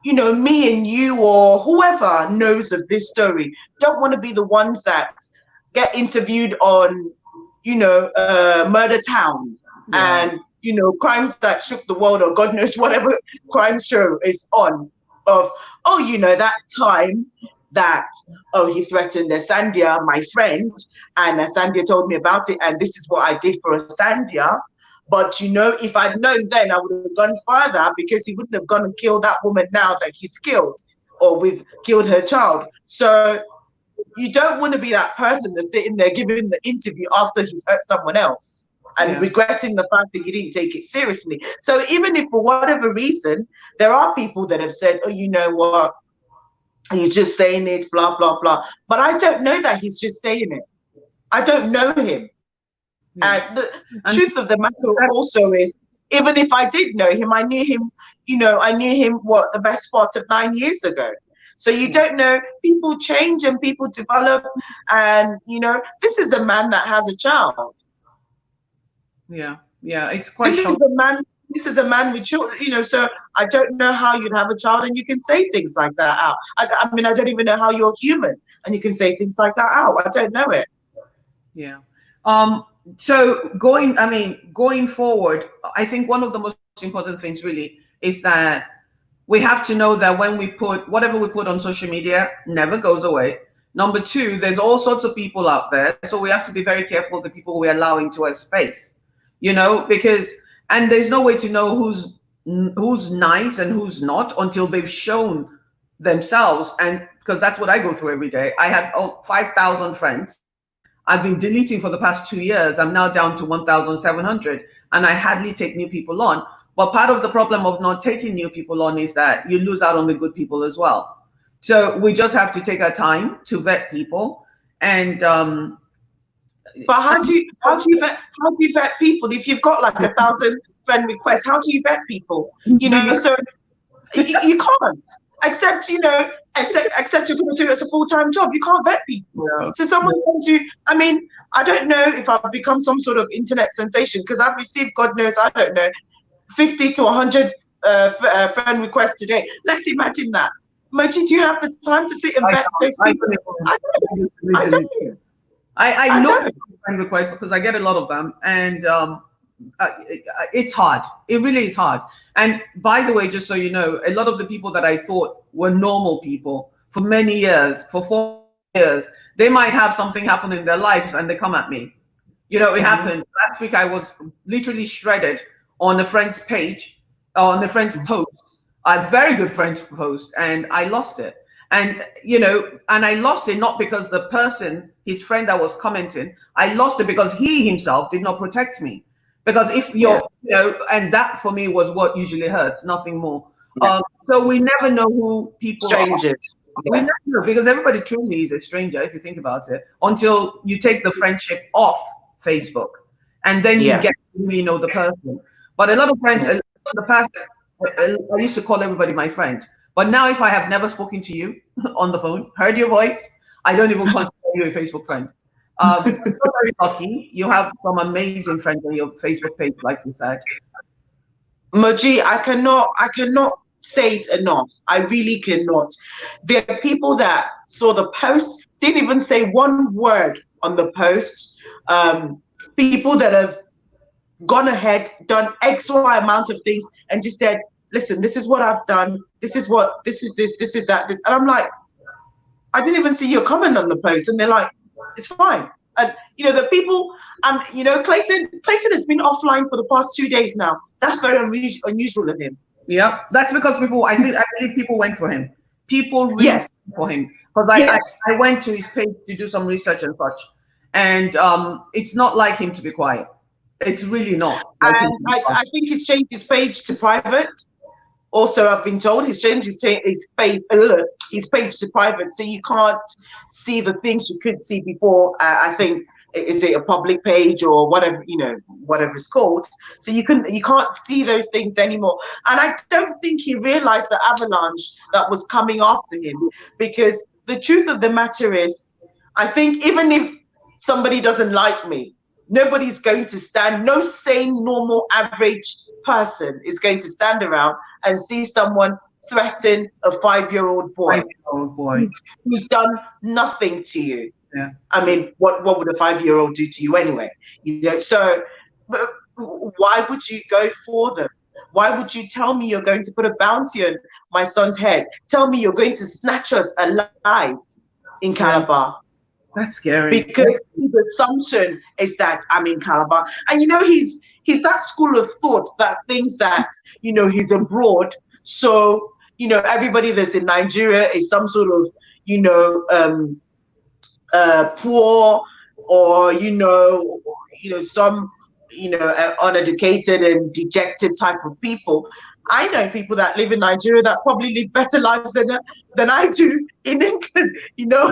me and you or whoever knows of this story don't want to be the ones that get interviewed on, Murder Town, and, crimes that shook the world, or God knows whatever crime show is on, of, that time that, he threatened Asandia, my friend, and Asandia told me about it, and this is what I did for Asandia. But, if I'd known then, I would have gone further, because he wouldn't have gone and killed that woman now that he's killed, or killed her child. So you don't want to be that person that's sitting there giving the interview after he's hurt someone else. and regretting the fact that you didn't take it seriously. So even if for whatever reason, there are people that have said, oh, you know what, he's just saying it, blah, blah, blah. But I don't know that he's just saying it. I don't know him. And the truth of the matter also is, even if I did know him, I knew him, you know, I knew him, what, the best part of 9 years ago. So you don't know, people change and people develop. And, you know, this is a man that has a child. Yeah, it's quite This is a man with children, you know, so I don't know how you'd have a child and you can say things like that out. I mean, I don't even know how you're human and you can say things like that out. I don't know it. Yeah. So going forward, I think one of the most important things really is that we have to know that when we put whatever we put on social media never goes away. Number two, there's all sorts of people out there. So we have to be very careful the people we allow into our space, you know, and there's no way to know who's nice and who's not until they've shown themselves. And because that's what I go through every day. I had 5,000 friends. I've been deleting for the past 2 years. I'm now down to 1,700 and I hardly take new people on. But part of the problem of not taking new people on is that you lose out on the good people as well. So we just have to take our time to vet people. And but how do you vet people if you've got like 1,000 friend requests? How do you vet people? You know, so you can't. Except, you know, except you're going to do it as a full-time job. You can't vet people. Yeah. So someone comes to, I mean, I don't know if I've become some sort of internet sensation because I've received, God knows, I don't know, 50 to 100 friend requests today. Let's imagine that. Moji, do you have the time to sit and vet those people? I don't. I look at friend requests because I get a lot of them, and it's hard. It really is hard. And by the way, just so you know, a lot of the people that I thought were normal people for many years, for 4 years, they might have something happen in their lives and they come at me. You know, it happened last week. I was literally shredded on a friend's page, on a friend's post, a very good friend's post, and I lost it. And, you know, and I lost it not because the person, his friend that was commenting, I lost it because he himself did not protect me. Because if you're, you know, and that for me was what usually hurts, nothing more. So we never know who people strangers. Are. We never know, because everybody truly is a stranger if you think about it, until you take the friendship off Facebook, and then you get to really know the person. But a lot of friends in the past, I used to call everybody my friend. But now, if I have never spoken to you on the phone, heard your voice, I don't even consider you a Facebook friend. You're very lucky. You have some amazing friends on your Facebook page, like you said. Moji, I cannot say it enough. I really cannot. There are people that saw the post, didn't even say one word on the post. People that have gone ahead, done X, Y amount of things, and just said, listen, this is what I've done. This is that. And I'm like, I didn't even see your comment on the post. And they're like, it's fine. And, you know, the people, you know, Clayton has been offline for the past 2 days now. That's very unusual of him. Yeah, that's because I believe people went for him. People really went for him. Because I went to his page to do some research and such. And it's not like him to be quiet. It's really not. And I think he's changed his page to private. Also, I've been told he's changed his page to private, so you can't see the things you could see before. I think, is it a public page or whatever, you know, whatever it's called. So you can't see those things anymore. And I don't think he realized the avalanche that was coming after him, because the truth of the matter is, I think even if somebody doesn't like me, nobody's going to stand, no sane, normal, average person is going to stand around and see someone threaten a 5-year-old boy, who's done nothing to you. Yeah. I mean, what would a 5-year-old do to you anyway? You know, so why would you go for them? Why would you tell me you're going to put a bounty on my son's head? Tell me you're going to snatch us alive in Calabar. That's scary. Because his assumption is that I'm in Calabar. And, you know, he's that school of thought that thinks that, you know, he's abroad. So, you know, everybody that's in Nigeria is some sort of, you know, poor, or, you know, some uneducated and dejected type of people. I know people that live in Nigeria that probably live better lives than I do in England.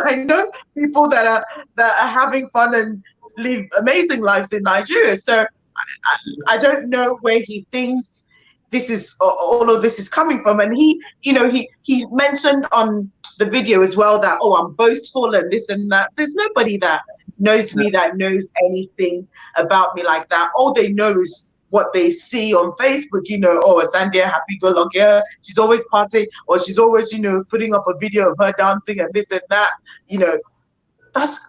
I know people that are having fun and live amazing lives in Nigeria. So I don't know where he thinks all of this is coming from. And he mentioned on the video as well that, oh, I'm boastful and this and that. There's nobody that knows me that knows anything about me like that. All they know is what they see on Facebook, oh, Sandia happy-go-lucky, she's always partying, or she's always, putting up a video of her dancing and this and that,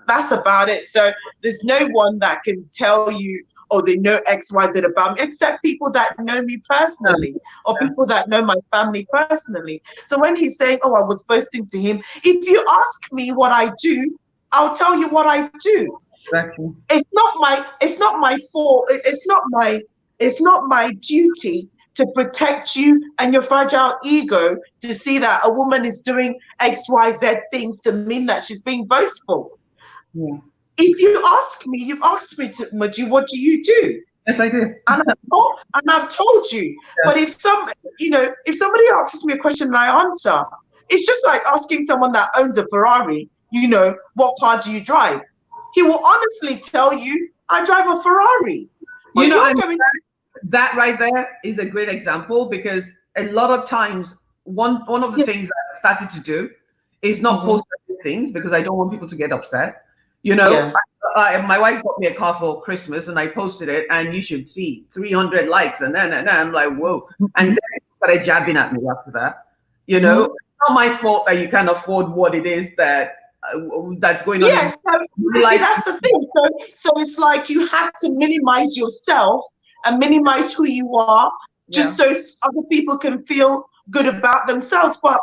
that's about it. So there's no one that can tell you, oh, they know X, Y, Z about me, except people that know me personally, or people that know my family personally. So when he's saying, oh, I was boasting to him, if you ask me what I do, I'll tell you what I do. Exactly. It's not my fault. It's not my duty to protect you and your fragile ego to see that a woman is doing X, Y, Z things to mean that she's being boastful. Yeah. If you've asked me to, Maju, what do you do? Yes, I do. And I've told you. Yeah. But if somebody asks me a question and I answer, it's just like asking someone that owns a Ferrari, what car do you drive? He will honestly tell you, I drive a Ferrari. That right there is a great example, because a lot of times one of the things that I started to do is not post things, because I don't want people to get upset. My wife bought me a car for Christmas and I posted it, and you should see 300 likes, and then I'm like, whoa. And then they started jabbing at me after that. It's not my fault that you can't afford what it is that's going on. Yes, that's the thing. So it's like you have to minimize yourself and minimize who you are, just so other people can feel good about themselves. But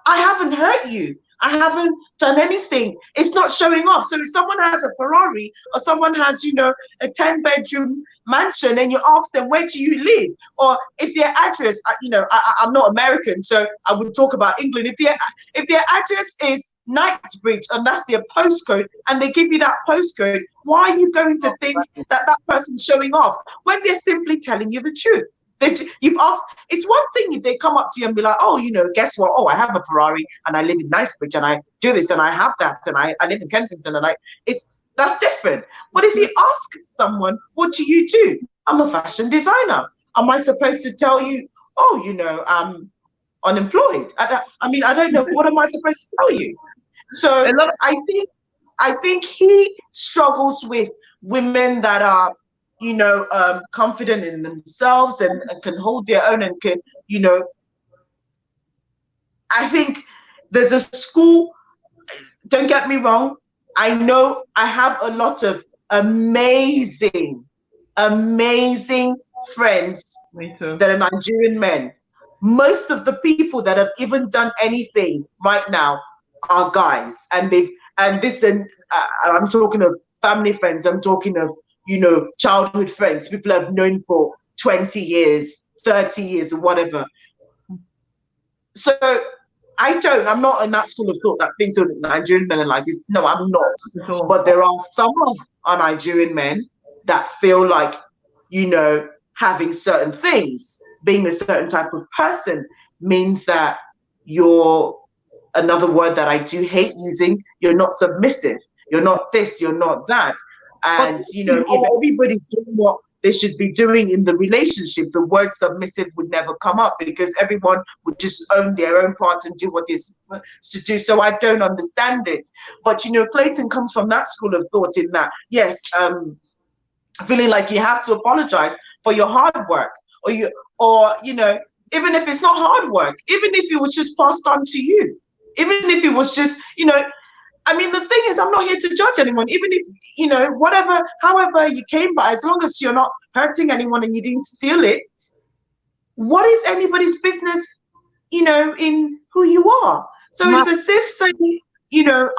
I haven't hurt you. I haven't done anything. It's not showing off. So if someone has a Ferrari, or someone has, a 10-bedroom mansion, and you ask them, where do you live? Or if their address, I'm not American, so I would talk about England. If their address is Knightsbridge and that's their postcode, and they give you that postcode, why are you going to think that person's showing off when they're simply telling you the truth? You've asked. It's one thing if they come up to you and be like, oh, guess what? Oh, I have a Ferrari and I live in Knightsbridge and I do this and I have that and I live in Kensington and that's different. But if you ask someone, what do you do? I'm a fashion designer. Am I supposed to tell you, oh, I'm unemployed? I don't know. What am I supposed to tell you? So I think he struggles with women that are, confident in themselves and can hold their own and can, I think there's a school, don't get me wrong, I know I have a lot of amazing friends that are Nigerian men. Most of the people that have even done anything right now are guys, and I'm talking of family friends, I'm talking of childhood friends, people I've known for 20 years, 30 years, or whatever. So I'm not in that school of thought that things are Nigerian men are like this. No, I'm not. But there are some of our Nigerian men that feel like, having certain things, being a certain type of person means that you're, another word that I do hate using, you're not submissive. You're not this, you're not that. And, if everybody's doing what they should be doing in the relationship, the word submissive would never come up, because everyone would just own their own part and do what they're supposed to do. So I don't understand it. But, Clayton comes from that school of thought in that, yes, feeling like you have to apologize for your hard work, or even if it's not hard work, even if it was just passed on to you, even if it was just, the thing is, I'm not here to judge anyone, even if, however you came by, as long as you're not hurting anyone and you didn't steal it, what is anybody's business, in who you are? So it's as if saying,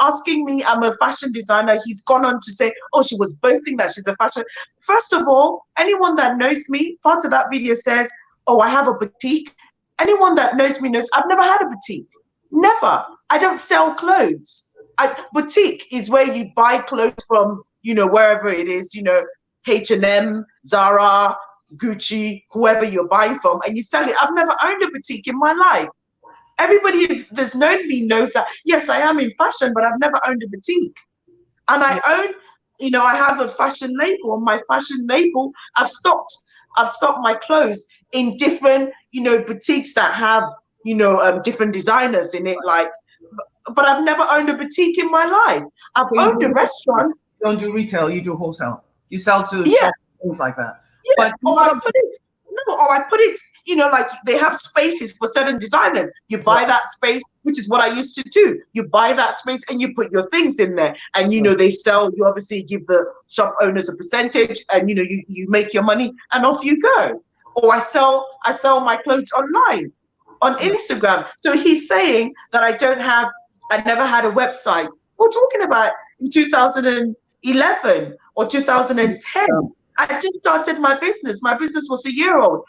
asking me, I'm a fashion designer, he's gone on to say, oh, she was boasting that she's a fashion. First of all, anyone that knows me, part of that video says, oh, I have a boutique. Anyone that knows me knows I've never had a boutique. Never. I don't sell clothes. Boutique is where you buy clothes from, wherever it is, H&M, Zara, Gucci, whoever you're buying from, and you sell it. I've never owned a boutique in my life. Everybody that's known me knows that, yes, I am in fashion, but I've never owned a boutique. And I own, I have a fashion label. On my fashion label, I've stocked my clothes in different, boutiques that have, different designers in it. Like, but I've never owned a boutique in my life. I've owned a restaurant. You don't do retail, you do wholesale. You sell to shops, things like that. Yeah. Or I put it, like they have spaces for certain designers. You buy that space, which is what I used to do. You buy that space and you put your things in there, and they sell. You obviously give the shop owners a percentage, and you make your money, and off you go. Or I sell my clothes online on Instagram. So he's saying that I never had a website. We're talking about in 2011 or 2010. I just started my business. My business was a year old.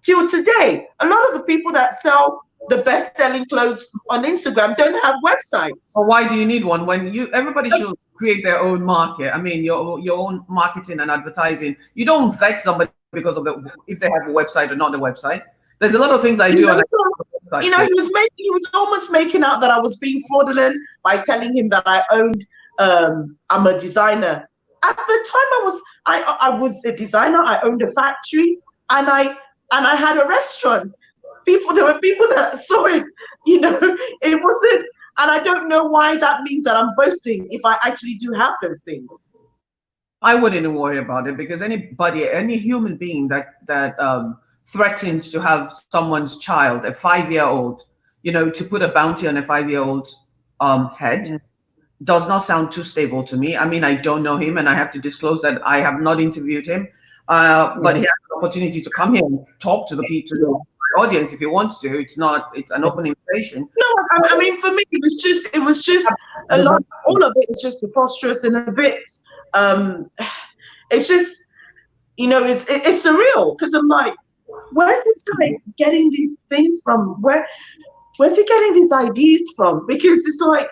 Till today, a lot of the people that sell the best-selling clothes on Instagram don't have websites. Well, why do you need one when everybody should create their own market? I mean, your own marketing and advertising. You don't vet somebody because of if they have a website or not a website. There's a lot of things I do. He was almost making out that I was being fraudulent by telling him that I owned. I'm a designer. At the time, I was a designer. I owned a factory, and I had a restaurant. There were people that saw it. It wasn't. And I don't know why that means that I'm boasting if I actually do have those things. I wouldn't worry about it, because any human being that threatens to have someone's child, a 5-year-old, to put a bounty on a 5-year-old's head, does not sound too stable to me. I mean, I don't know him, and I have to disclose that I have not interviewed him. But he has the opportunity to come here and talk to the audience if he wants to. It's an open invitation. No, I mean, for me, it was just a lot. All of it is just preposterous and a bit. It's just, it's surreal, because I'm like, where's this guy getting these things from? Where's he getting these ideas from? Because it's like,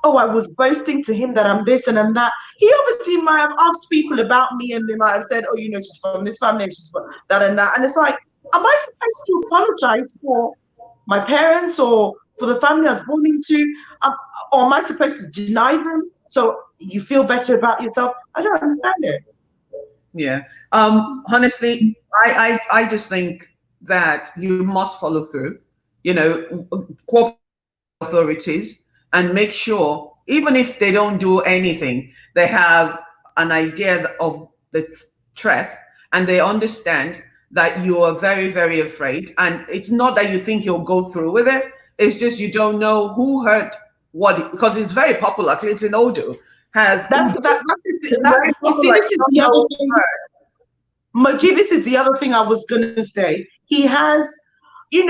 oh, I was boasting to him that I'm this and I'm that. He obviously might have asked people about me, and they might have said, oh, she's from this family, she's from that and that. And it's like, am I supposed to apologize for my parents or for the family I was born into? Or am I supposed to deny them so you feel better about yourself? I don't understand it. Yeah. Honestly, I just think that you must follow through, corporate authorities, and make sure, even if they don't do anything, they have an idea of the threat, and they understand that you are very, very afraid. And it's not that you think you'll go through with it. It's just you don't know who heard what, because it's very popular. It's in Odo. This is the other thing. Maji, this is the other thing I was going to say. He has, in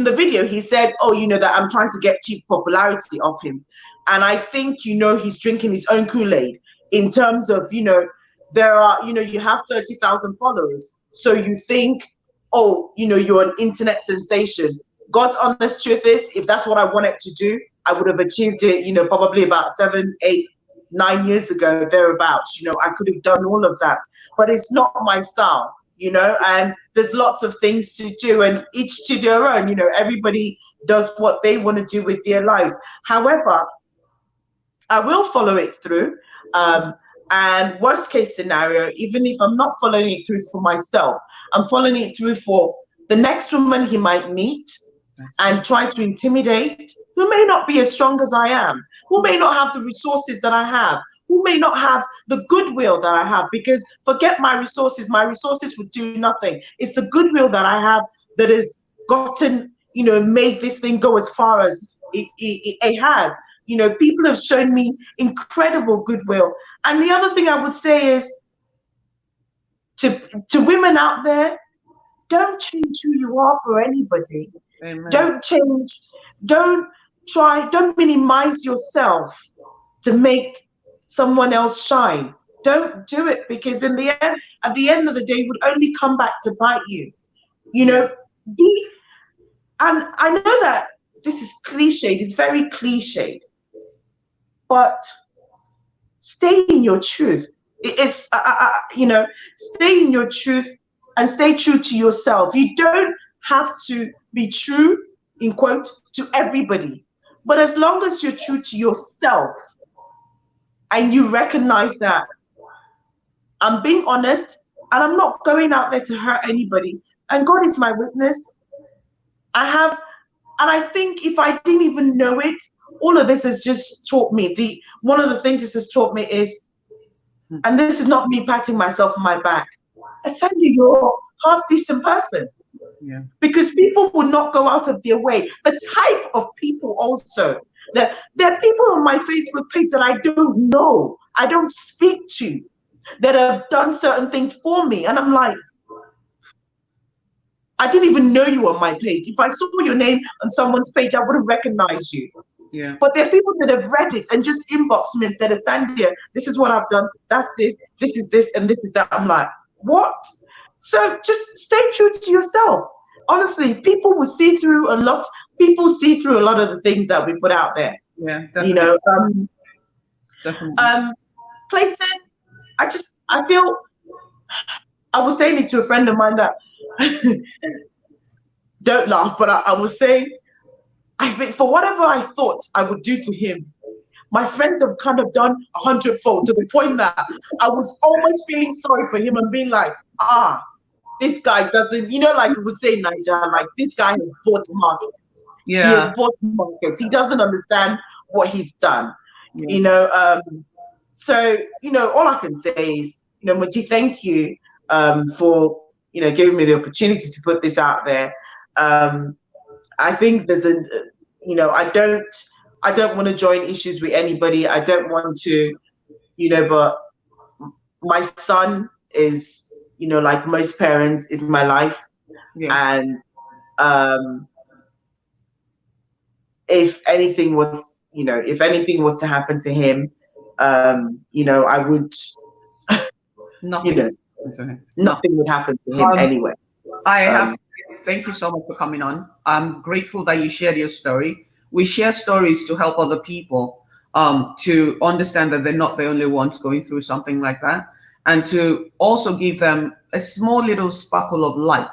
the video, he said, oh, that I'm trying to get cheap popularity off him. And I think, he's drinking his own Kool-Aid in terms of, there are, you have 30,000 followers. So you think, oh, you're an internet sensation. God's honest truth is, if that's what I wanted to do, I would have achieved it, probably about 7, 8, 9 years ago, thereabouts. I could have done all of that, but it's not my style. And there's lots of things to do, and each to their own. Everybody does what they want to do with their lives. However, I will follow it through. And worst case scenario, even if I'm not following it through for myself, I'm following it through for the next woman he might meet and try to intimidate, who may not be as strong as I am, who may not have the resources that I have, who may not have the goodwill that I have, because forget my resources would do nothing. It's the goodwill that I have that has gotten, made this thing go as far as it has. People have shown me incredible goodwill. And the other thing I would say is to women out there, don't change who you are for anybody. Amen. Don't minimize yourself to make someone else shine. Don't do it, because at the end of the day, it would only come back to bite you. And I know that this is cliched, it's very cliched, but stay in your truth. It's you know, stay in your truth and stay true to yourself. You don't have to be true, in quote, to everybody, but as long as you're true to yourself and you recognize that I'm being honest and I'm not going out there to hurt anybody, and God is my witness, I have, and I think if I didn't even know it, all of this has just taught me. One of the things this has taught me is, and this is not me patting myself on my back, Sandy, you're a half decent person. Yeah. Because people would not go out of their way. The type of people also, that there are people on my Facebook page that I don't know, I don't speak to, that have done certain things for me. And I'm like, I didn't even know you on my page. If I saw your name on someone's page, I would have recognized you. Yeah. But there are people that have read it and just inboxed me and said, Sandia, this is what I've done, that's this is this, and this is that. I'm like, what? So just stay true to yourself. Honestly, people will see through a lot. People see through a lot of the things that we put out there. Yeah, definitely. You know, definitely. Clayton, I feel, I was saying it to a friend of mine that, don't laugh, but I was saying, I think for whatever I thought I would do to him, my friends have kind of done 100-fold, to the point that I was almost feeling sorry for him and being like, this guy doesn't, you know, like we would say in Nigeria, like, this guy has bought market. Yeah. He has bought markets. He doesn't understand what he's done. Yeah. You know, so, you know, all I can say is, you know, Moji, thank you for, you know, giving me the opportunity to put this out there. I think there's a, you know, I don't want to join issues with anybody. I don't want to, you know, but my son is, you know, like most parents, is my life. Yeah. And if anything was, you know, if anything was to happen to him, you know, I would, Nothing, you know, nothing would happen to him anyway. I have to thank you so much for coming on. I'm grateful that you shared your story. We share stories to help other people to understand that they're not the only ones going through something like that, and to also give them a small little sparkle of light,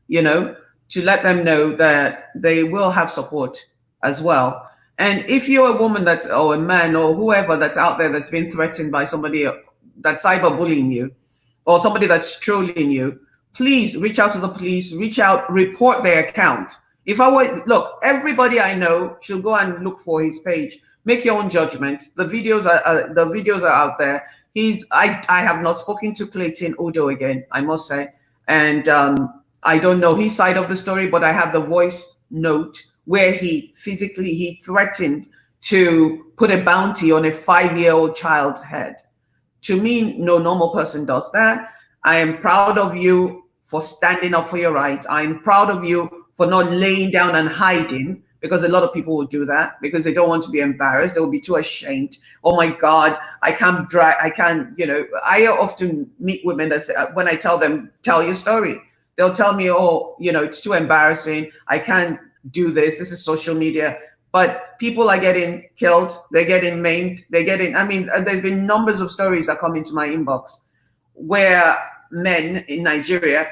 you know, to let them know that they will have support as well. And if you're a woman that's, or a man or whoever that's out there that's been threatened by somebody that's cyberbullying you, or somebody that's trolling you, please reach out to the police, reach out, report their account. If I were, look, everybody I know should go and look for his page. Make your own judgments. The videos are out there. I have not spoken to Clayton Udo again, I must say. And I don't know his side of the story, but I have the voice note where he threatened to put a bounty on a 5-year-old child's head. To me, no normal person does that. I am proud of you for standing up for your right. I'm proud of you for not laying down and hiding, because a lot of people will do that because they don't want to be embarrassed. They will be too ashamed. Oh my God, I can't, you know, I often meet women that say, when I tell them, tell your story, they'll tell me, oh, you know, it's too embarrassing. I can't do this. This is social media. But people are getting killed. They're getting maimed. They're getting, I mean, there's been numbers of stories that come into my inbox where men in Nigeria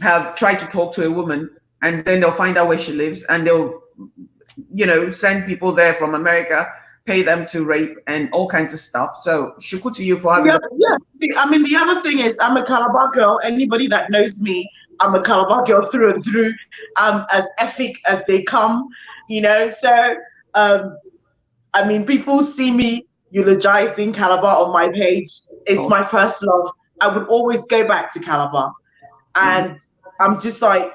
have tried to talk to a woman, and then they'll find out where she lives, and they'll, you know, send people there from America, pay them to rape and all kinds of stuff. So shuku to you for having. Yeah. I mean, the other thing is, I'm a Calabar girl. Anybody that knows me, I'm a Calabar girl through and through. As ethic as they come, you know. So, I mean, people see me eulogizing Calabar on my page. It's my first love. I would always go back to Calabar, and I'm just like,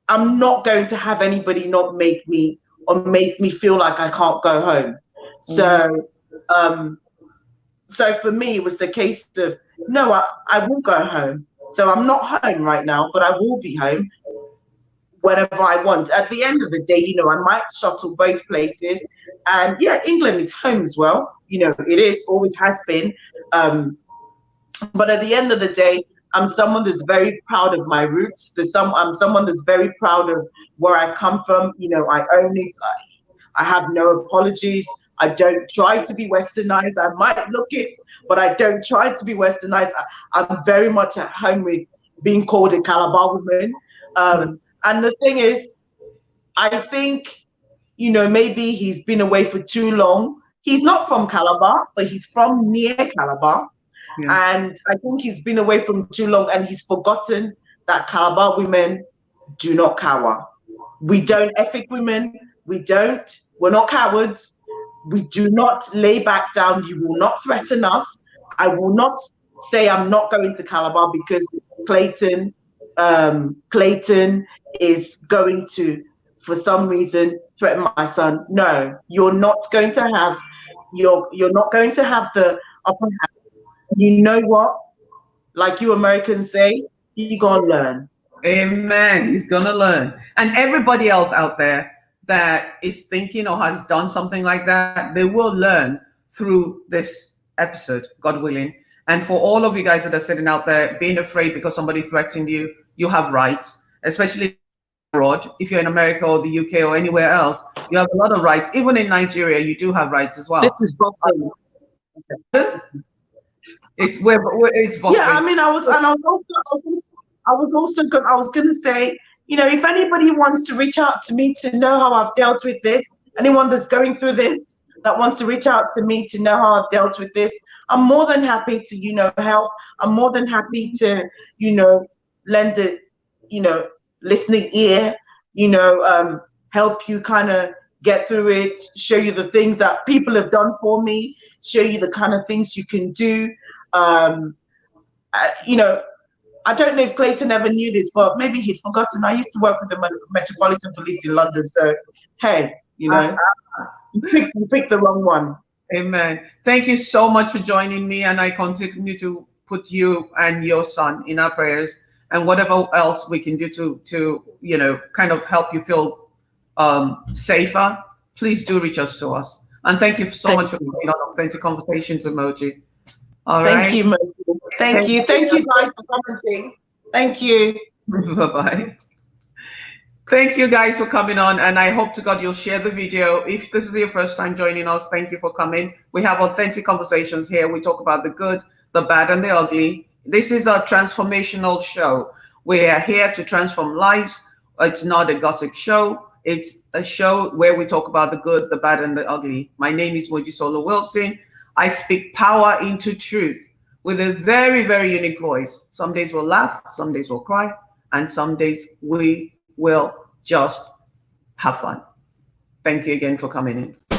I'm not going to have anybody not make me feel like I can't go home. So, so for me, it was the case of, no, I will go home. So I'm not home right now, but I will be home whenever I want. At the end of the day, you know, I might shuttle both places. And yeah, England is home as well. You know, it is, always has been. But at the end of the day, I'm someone that's very proud of my roots. I'm someone that's very proud of where I come from. You know, I own it. I have no apologies. I don't try to be westernized. I might look it, but I don't try to be westernized. I'm very much at home with being called a Calabar woman. And the thing is, I think, you know, maybe he's been away for too long. He's not from Calabar, but he's from near Calabar. Yeah. And I think he's been away from too long, and he's forgotten that Calabar women do not cower. We don't ethic women. We're not cowards. We do not lay back down. You will not threaten us. I will not say I'm not going to Calabar because Clayton is going to, for some reason, threaten my son. No, you're not going to have you're not going to have the upper hand. You know what? Like you Americans say, you gotta learn. Amen. He's gonna learn. And everybody else out there that is thinking or has done something like that, they will learn through this episode, God willing. And for all of you guys that are sitting out there being afraid because somebody threatened you, you have rights, especially abroad. If you're in America or the UK or anywhere else, you have a lot of rights. Even in Nigeria, you do have rights as well. This is buffering. It's where it's buffering. Yeah, I mean, I was gonna say, you know, if anybody wants to reach out to me to know how I've dealt with this, anyone that's going through this that wants to reach out to me to know how I've dealt with this, I'm more than happy to, you know, help. I'm more than happy to, you know, lend a, you know, listening ear, you know, help you kind of get through it, show you the things that people have done for me, show you the kind of things you can do. You know, I don't know if Clayton ever knew this, but maybe he'd forgotten. I used to work with the Metropolitan Police in London. So, hey, you know, you picked the wrong one. Amen. Thank you so much for joining me. And I continue to put you and your son in our prayers, and whatever else we can do to you know, kind of help you feel safer. Please do reach out to us. And thank you so much for being on Authentic Conversations Emoji. All right. Thank you, Moji. Thank you guys for commenting. Thank you. Bye-bye. Thank you guys for coming on, and I hope to God you'll share the video. If this is your first time joining us, thank you for coming. We have authentic conversations here. We talk about the good, the bad, and the ugly. This is a transformational show. We are here to transform lives. It's not a gossip show. It's a show where we talk about the good, the bad, and the ugly. My name is Mojisola Wilson. I speak power into truth with a very, very unique voice. Some days we'll laugh, some days we'll cry, and some days we will just have fun. Thank you again for coming in.